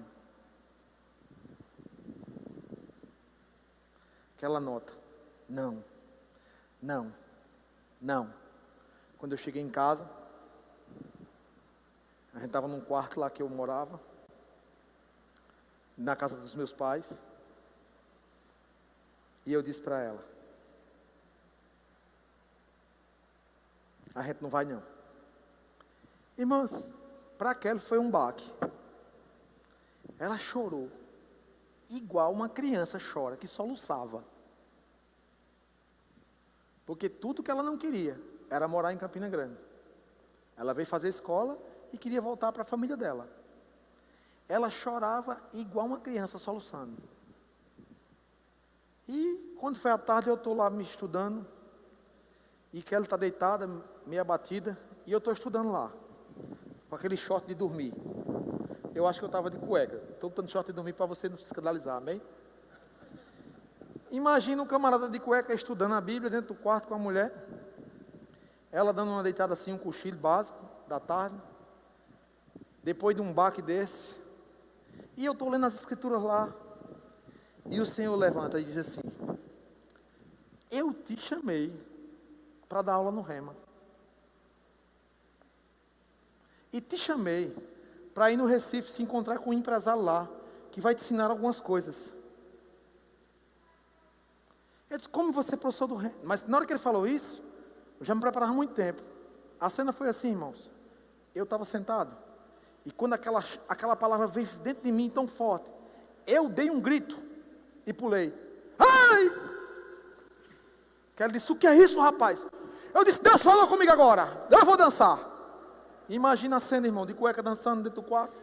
Aquela nota, não, não, não. Quando eu cheguei em casa, a gente estava num quarto lá que eu morava, na casa dos meus pais. E eu disse para ela, a gente não vai não. Irmãs, para Kelly foi um baque. Ela chorou, igual uma criança chora, que soluçava. Porque tudo que ela não queria era morar em Campina Grande. Ela veio fazer escola e queria voltar para a família dela. Ela chorava igual uma criança soluçando. E quando foi à tarde eu estou lá me estudando, e Kelly está deitada, meio abatida, e eu estou estudando lá, com aquele short de dormir. Eu acho que eu estava de cueca, estou botando short de dormir para você não se escandalizar, amém? Imagina um camarada de cueca estudando a Bíblia dentro do quarto com a mulher, ela dando uma deitada assim, um cochilo básico da tarde, depois de um baque desse, e eu estou lendo as escrituras lá, e o Senhor levanta e diz assim, eu te chamei para dar aula no Rema. E te chamei para ir no Recife se encontrar com um empresário lá, que vai te ensinar algumas coisas. Eu disse, como você é professor do Rema? Mas na hora que ele falou isso, eu já me preparava há muito tempo. A cena foi assim, irmãos. Eu estava sentado, e quando aquela palavra veio dentro de mim tão forte, eu dei um grito. E pulei. Ai! Que ela disse, o que é isso, rapaz? Eu disse, Deus falou comigo agora. Eu vou dançar. Imagina a cena, irmão, de cueca dançando dentro do quarto.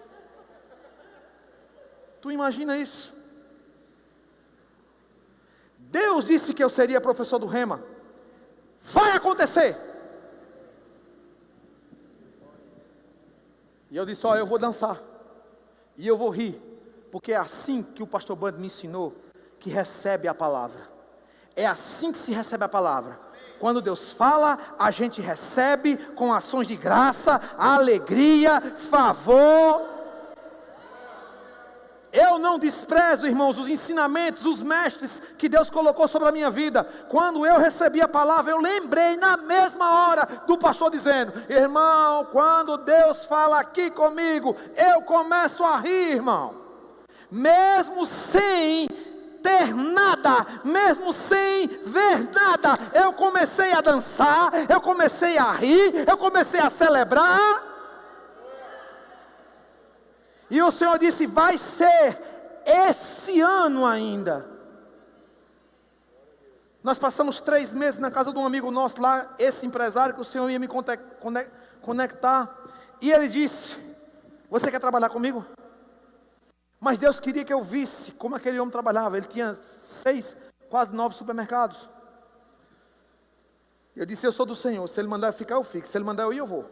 Tu imagina isso? Deus disse que eu seria professor do Rema. Vai acontecer. E eu disse, eu vou dançar. E eu vou rir. Porque é assim que o pastor Band me ensinou que recebe a palavra. É assim que se recebe a palavra. Quando Deus fala, a gente recebe com ações de graça, alegria, favor. Eu não desprezo, irmãos, os ensinamentos, os mestres que Deus colocou sobre a minha vida. Quando eu recebi a palavra, eu lembrei na mesma hora do pastor dizendo, irmão, quando Deus fala aqui comigo, eu começo a rir, irmão. Mesmo sem ter nada, mesmo sem ver nada, eu comecei a dançar, eu comecei a rir, eu comecei a celebrar. E o Senhor disse, vai ser esse ano ainda. Nós passamos 3 meses na casa de um amigo nosso lá, esse empresário que o Senhor ia me conectar. E ele disse, você quer trabalhar comigo? Mas Deus queria que eu visse como aquele homem trabalhava. Ele tinha 6, quase 9 supermercados. Eu disse, eu sou do Senhor. Se Ele mandar eu ficar, eu fico. Se Ele mandar eu ir, eu vou.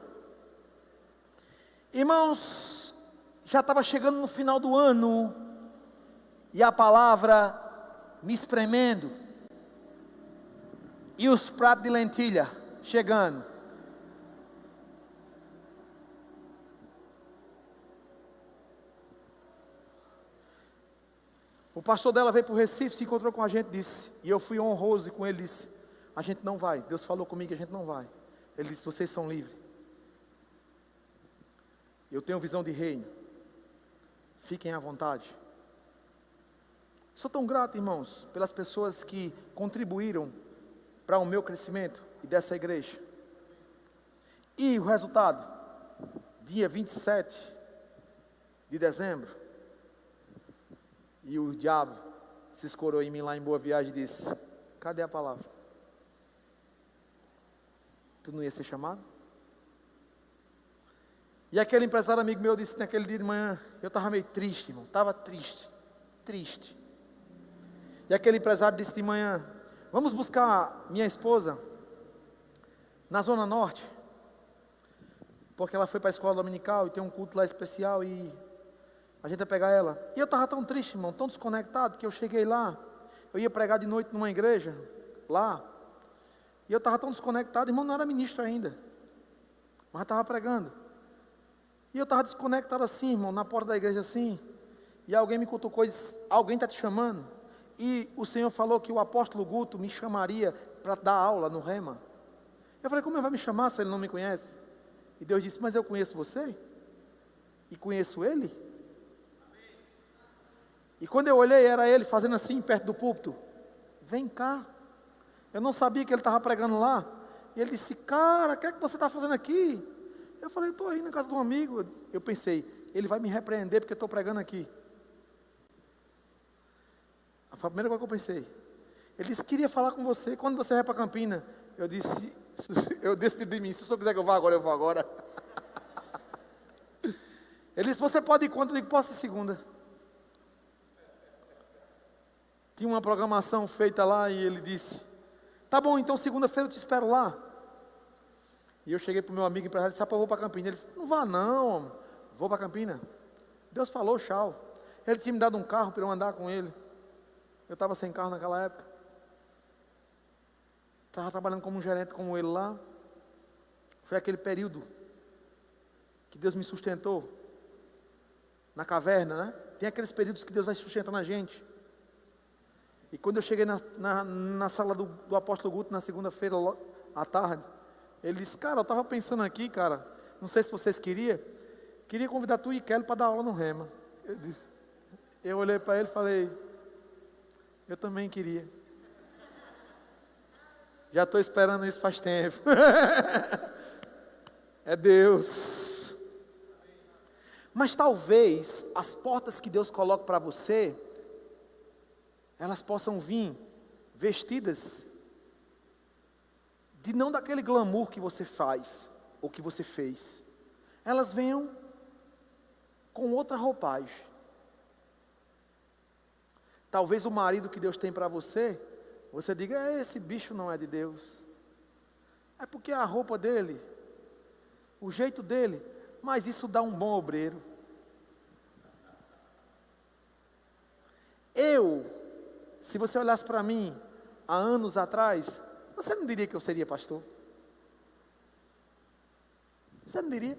Irmãos, já estava chegando no final do ano. E a palavra me espremendo. E os pratos de lentilha chegando. pastor dela veio para o Recife, se encontrou com a gente, disse, e eu fui honroso com ele, disse, a gente não vai, Deus falou comigo que a gente não vai. Ele disse, vocês são livres. Eu tenho visão de reino. Fiquem à vontade. Sou tão grato, irmãos, pelas pessoas que contribuíram para o meu crescimento e dessa igreja. E o resultado? Dia 27 de dezembro. E o diabo se escorou em mim lá em Boa Viagem e disse, cadê a palavra? Tu não ia ser chamado? E aquele empresário amigo meu disse naquele dia de manhã, eu estava meio triste, irmão, estava triste. E aquele empresário disse de manhã, vamos buscar minha esposa na Zona Norte, porque ela foi para a escola dominical e tem um culto lá especial e a gente ia pegar ela. E eu estava tão triste, irmão, tão desconectado, que eu cheguei lá, eu ia pregar de noite numa igreja, lá, e eu estava tão desconectado, irmão, não era ministro ainda, mas estava pregando. E eu estava desconectado assim, irmão, na porta da igreja assim, e alguém me cutucou e disse, alguém está te chamando? E o Senhor falou que o apóstolo Guto me chamaria para dar aula no Rema. Eu falei, como ele vai me chamar se ele não me conhece? E Deus disse, mas eu conheço você? E conheço ele? E quando eu olhei, era ele fazendo assim, perto do púlpito. Vem cá. Eu não sabia que ele estava pregando lá. E ele disse, cara, o que é que você está fazendo aqui? Eu falei, eu estou aí na casa de um amigo. Eu pensei, ele vai me repreender porque eu estou pregando aqui. Foi a primeira coisa que eu pensei. Ele disse, queria falar com você, quando você vai para Campina? Eu disse, eu decidi de mim, se o senhor quiser que eu vá agora, eu vou agora. Ele disse, você pode ir quando? Eu digo, posso ir segunda. Tinha uma programação feita lá e ele disse, tá bom, então segunda-feira eu te espero lá. E eu cheguei para o meu amigo empresário e disse, eu vou para Campina. Ele disse, não vá não, vou para Campina. Deus falou, tchau. Ele tinha me dado um carro para eu andar com ele. Eu estava sem carro naquela época. Estava trabalhando como um gerente como ele lá. Foi aquele período que Deus me sustentou. Na caverna, né? Tem aqueles períodos que Deus vai sustentando a gente. E quando eu cheguei na sala do apóstolo Guto, na segunda-feira à tarde, ele disse, cara, eu estava pensando aqui, cara, não sei se vocês queria convidar tu e Kelly para dar aula no Rema. Eu olhei para ele e falei, eu também queria. Já estou esperando isso faz tempo. É Deus. Mas talvez as portas que Deus coloca para você, elas possam vir vestidas de não daquele glamour que você faz ou que você fez. Elas venham com outra roupagem. Talvez o marido que Deus tem para você, você diga, esse bicho não é de Deus. É porque a roupa dele, o jeito dele, mas isso dá um bom obreiro. Se você olhasse para mim há anos atrás, você não diria que eu seria pastor? Você não diria?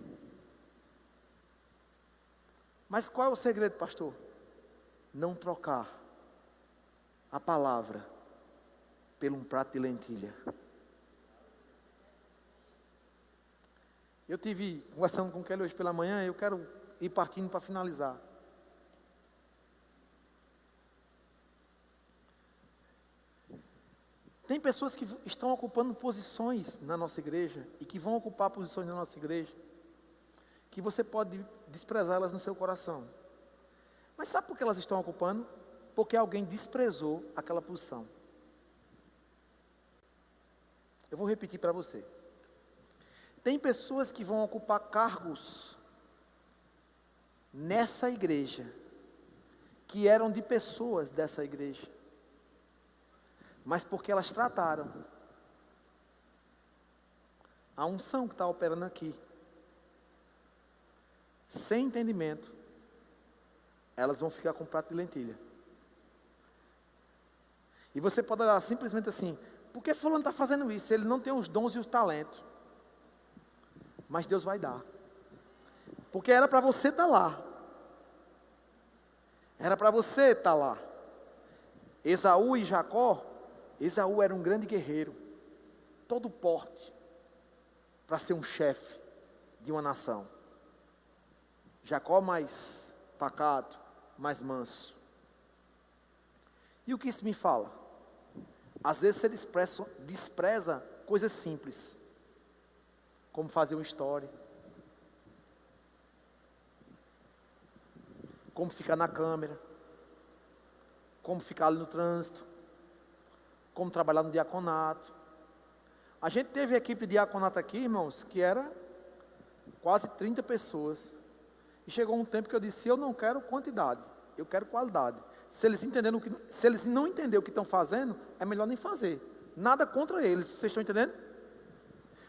Mas qual é o segredo, pastor? Não trocar a palavra por um prato de lentilha. Eu tive conversando com o Kelly hoje pela manhã, eu quero ir partindo para finalizar. Tem pessoas que estão ocupando posições na nossa igreja e que vão ocupar posições na nossa igreja, que você pode desprezá-las no seu coração. Mas sabe por que elas estão ocupando? Porque alguém desprezou aquela posição. Eu vou repetir para você. Tem pessoas que vão ocupar cargos nessa igreja, que eram de pessoas dessa igreja, mas porque elas trataram a unção que está operando aqui, sem entendimento, elas vão ficar com prato de lentilha. E você pode olhar simplesmente assim, por que fulano está fazendo isso? Ele não tem os dons e os talentos. Mas Deus vai dar. Porque era para você estar lá. Era para você estar lá. Esaú e Jacó, Esaú era um grande guerreiro, todo porte, para ser um chefe de uma nação. Jacó mais pacato, mais manso. E o que isso me fala? Às vezes você despreza coisas simples, como fazer uma história, como ficar na câmera, como ficar ali no trânsito, como trabalhar no diaconato. A gente teve equipe de diaconato aqui, irmãos, que era quase 30 pessoas. E chegou um tempo que eu disse, eu não quero quantidade, eu quero qualidade. Se eles não entenderem o que estão fazendo, é melhor nem fazer. Nada contra eles, vocês estão entendendo?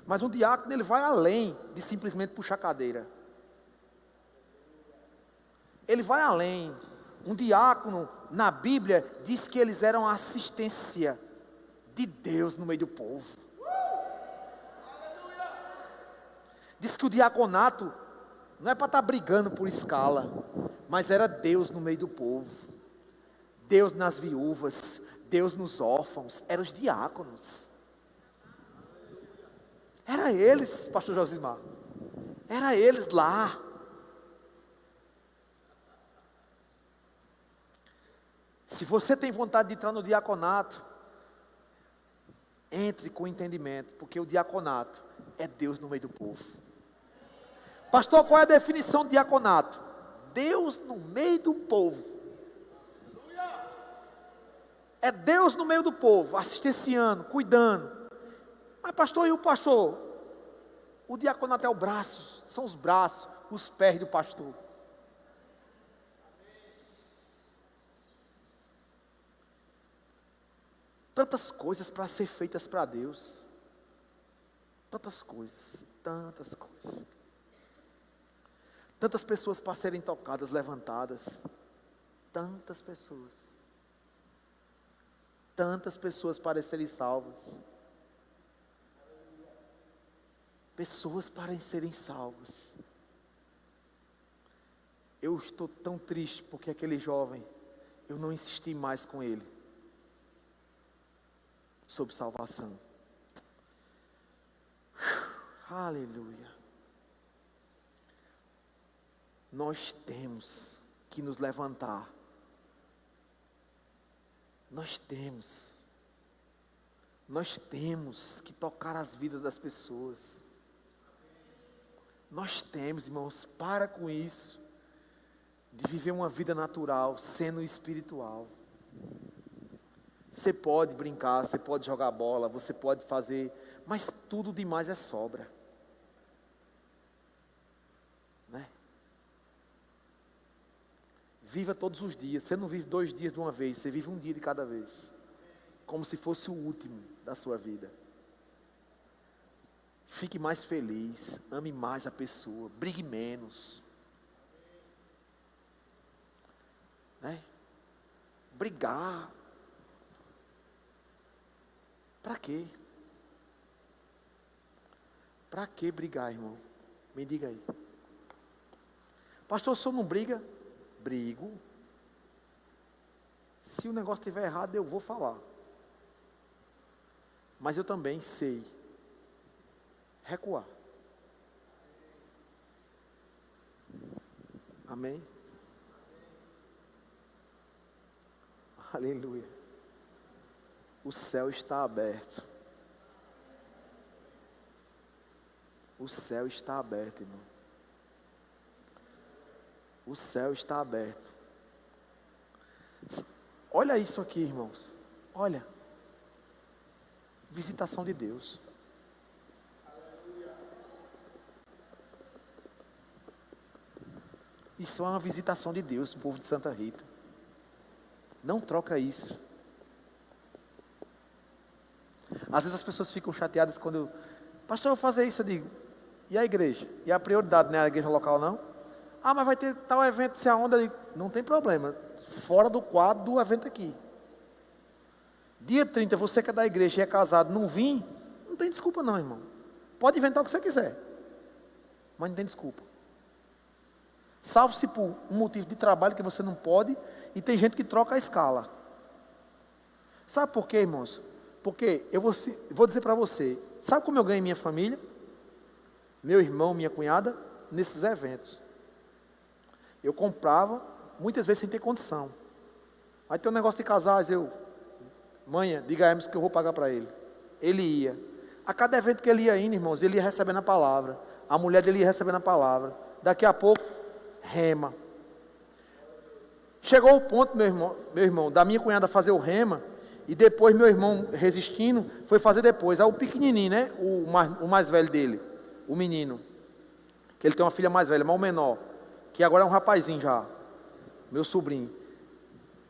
Mas um diácono, ele vai além de simplesmente puxar cadeira. Ele vai além. Um diácono, na Bíblia, diz que eles eram a assistência de Deus no meio do povo. Diz que o diaconato não é para estar brigando por escala, mas era Deus no meio do povo. Deus nas viúvas, Deus nos órfãos, eram os diáconos. Era eles, pastor Josimar. Era eles lá. Se você tem vontade de entrar no diaconato, entre com entendimento, porque o diaconato é Deus no meio do povo. Pastor, qual é a definição de diaconato? Deus no meio do povo. É Deus no meio do povo, assistenciando, cuidando. Mas pastor, e o pastor? O diaconato é o braço, são os braços, os pés do pastor. Tantas coisas para ser feitas para Deus. Tantas coisas, tantas coisas. Tantas pessoas para serem tocadas, levantadas. Tantas pessoas. Tantas pessoas para serem salvas. Pessoas para serem salvas. Eu estou tão triste porque aquele jovem, eu não insisti mais com ele sobre salvação. Aleluia. Nós temos que nos levantar. Nós temos que tocar as vidas das pessoas. Nós temos, irmãos, para com isso, de viver uma vida natural, sendo espiritual. Você pode brincar, você pode jogar bola, você pode fazer, mas tudo demais é sobra. Né? Viva todos os dias. Você não vive 2 dias de uma vez, você vive um dia de cada vez. Como se fosse o último da sua vida. Fique mais feliz, ame mais a pessoa, brigue menos. Né? Brigar. Para quê? Para que brigar, irmão? Me diga aí. Pastor, o senhor não briga? Brigo. Se o negócio estiver errado, eu vou falar. Mas eu também sei recuar. Amém? Aleluia. O céu está aberto. O céu está aberto, irmão. O céu está aberto. Olha isso aqui, irmãos. Olha. Visitação de Deus. Isso é uma visitação de Deus do povo de Santa Rita. Não troca isso. Às vezes as pessoas ficam chateadas quando eu... Pastor, eu vou fazer isso, eu digo. E a igreja? E a prioridade não é a igreja local, não? Ah, mas vai ter tal evento, se a onda... Eu digo, não tem problema. Fora do quadro do evento aqui. Dia 30, você que é da igreja e é casado, não vir, não tem desculpa não, irmão. Pode inventar o que você quiser. Mas não tem desculpa. Salve-se por um motivo de trabalho que você não pode, e tem gente que troca a escala. Sabe por quê, irmãos? Porque eu vou dizer para você, sabe como eu ganhei minha família? Meu irmão, minha cunhada, nesses eventos. Eu comprava, muitas vezes sem ter condição. Aí tem um negócio de casais, mãe, diga a Hermes que eu vou pagar para ele. Ele ia. A cada evento que ele ia indo, irmãos, ele ia recebendo a palavra. A mulher dele ia recebendo a palavra. Daqui a pouco, rema. Chegou o ponto, meu irmão, da minha cunhada fazer o rema, e depois meu irmão, resistindo, foi fazer depois. Aí o pequenininho, né, o mais velho dele, o menino, que ele tem uma filha mais velha, mas o menor, que agora é um rapazinho já, meu sobrinho.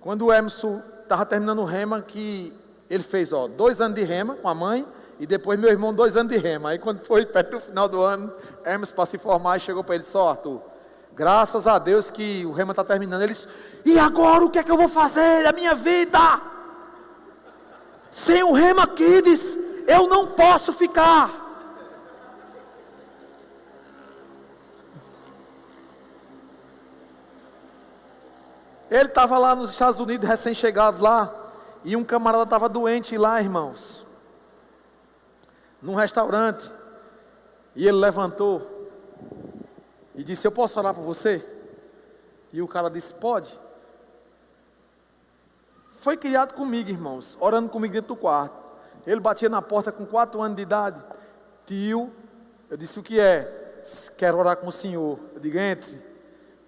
Quando o Emerson estava terminando o rema, que ele fez 2 anos de rema com a mãe, e depois meu irmão 2 anos de rema. Aí quando foi perto do final do ano, Emerson para se formar, e chegou para ele, Arthur, graças a Deus que o rema está terminando. Ele disse, e agora o que é que eu vou fazer da minha vida? Sem o Rema Kids, eu não posso ficar. Ele estava lá nos Estados Unidos, recém-chegado lá, e um camarada estava doente lá, irmãos, num restaurante, e ele levantou e disse, eu posso orar por você? E o cara disse, pode. Foi criado comigo, irmãos, orando comigo dentro do quarto. Ele batia na porta com 4 anos de idade. Tio, eu disse, o que é? Quero orar com o senhor. Eu digo, entre.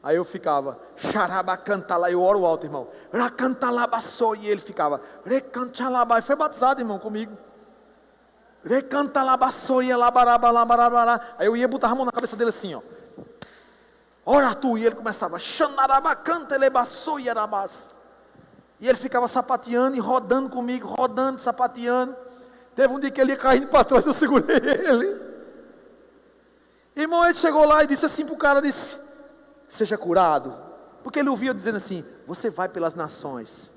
Aí eu ficava, xarabacantala, eu oro alto, irmão. Racantalabaçou, e ele ficava, recantalabai. Foi batizado, irmão, comigo. Recantalabaçou, e labarabalabarabara. Aí eu ia botar a mão na cabeça dele assim, ó. Ora tu, e ele começava, xanarabacanta, elebaçou, e arabas. E ele ficava sapateando e rodando comigo, rodando, sapateando. Teve um dia que ele ia caindo para trás, eu segurei ele. Irmão, ele chegou lá e disse assim para o cara, disse, seja curado. Porque ele ouvia dizendo assim, você vai pelas nações,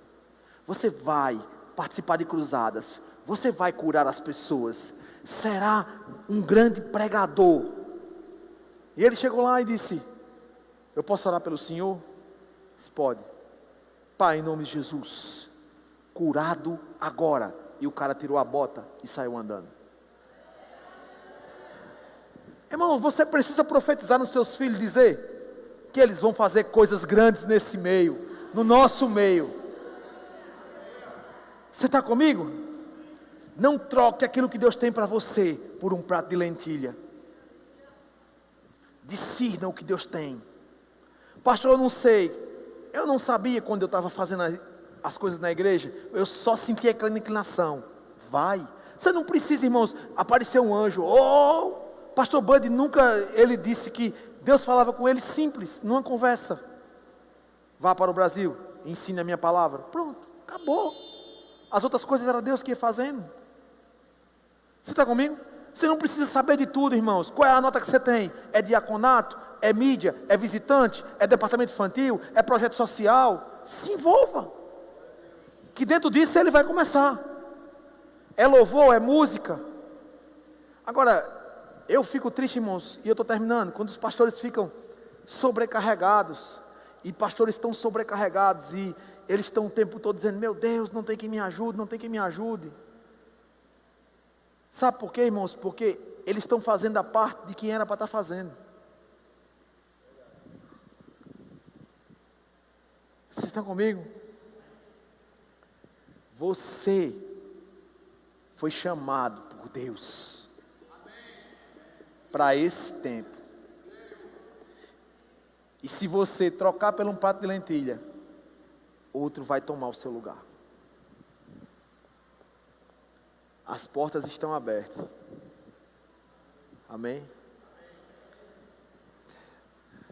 você vai participar de cruzadas, você vai curar as pessoas, será um grande pregador. E ele chegou lá e disse, eu posso orar pelo senhor? Disse, pode. Pai, em nome de Jesus, curado agora. E o cara tirou a bota e saiu andando. Irmão, você precisa profetizar nos seus filhos, dizer que eles vão fazer coisas grandes nesse meio, no nosso meio. Você está comigo? Não troque aquilo que Deus tem para você por um prato de lentilha. Discirna o que Deus tem. Pastor, eu não sei. Eu não sabia quando eu estava fazendo as coisas na igreja. Eu só sentia aquela inclinação. Vai. Você não precisa, irmãos, aparecer um anjo. Pastor Bud nunca, ele disse que Deus falava com ele simples, numa conversa. Vá para o Brasil, ensine a minha palavra. Pronto, acabou. As outras coisas era Deus que ia fazendo. Você está comigo? Você não precisa saber de tudo, irmãos. Qual é a nota que você tem? É diaconato? É mídia? É visitante? É departamento infantil? É projeto social? Se envolva. Que dentro disso ele vai começar. É louvor, é música. Agora, eu fico triste, irmãos, e eu estou terminando, quando os pastores ficam sobrecarregados, e pastores estão sobrecarregados, e eles estão o tempo todo dizendo, meu Deus, não tem quem me ajude, não tem quem me ajude. Sabe por quê, irmãos? Porque eles estão fazendo a parte de quem era para estar fazendo. Vocês estão comigo? Você foi chamado por Deus para esse tempo. E se você trocar por um prato de lentilha, outro vai tomar o seu lugar. As portas estão abertas. Amém?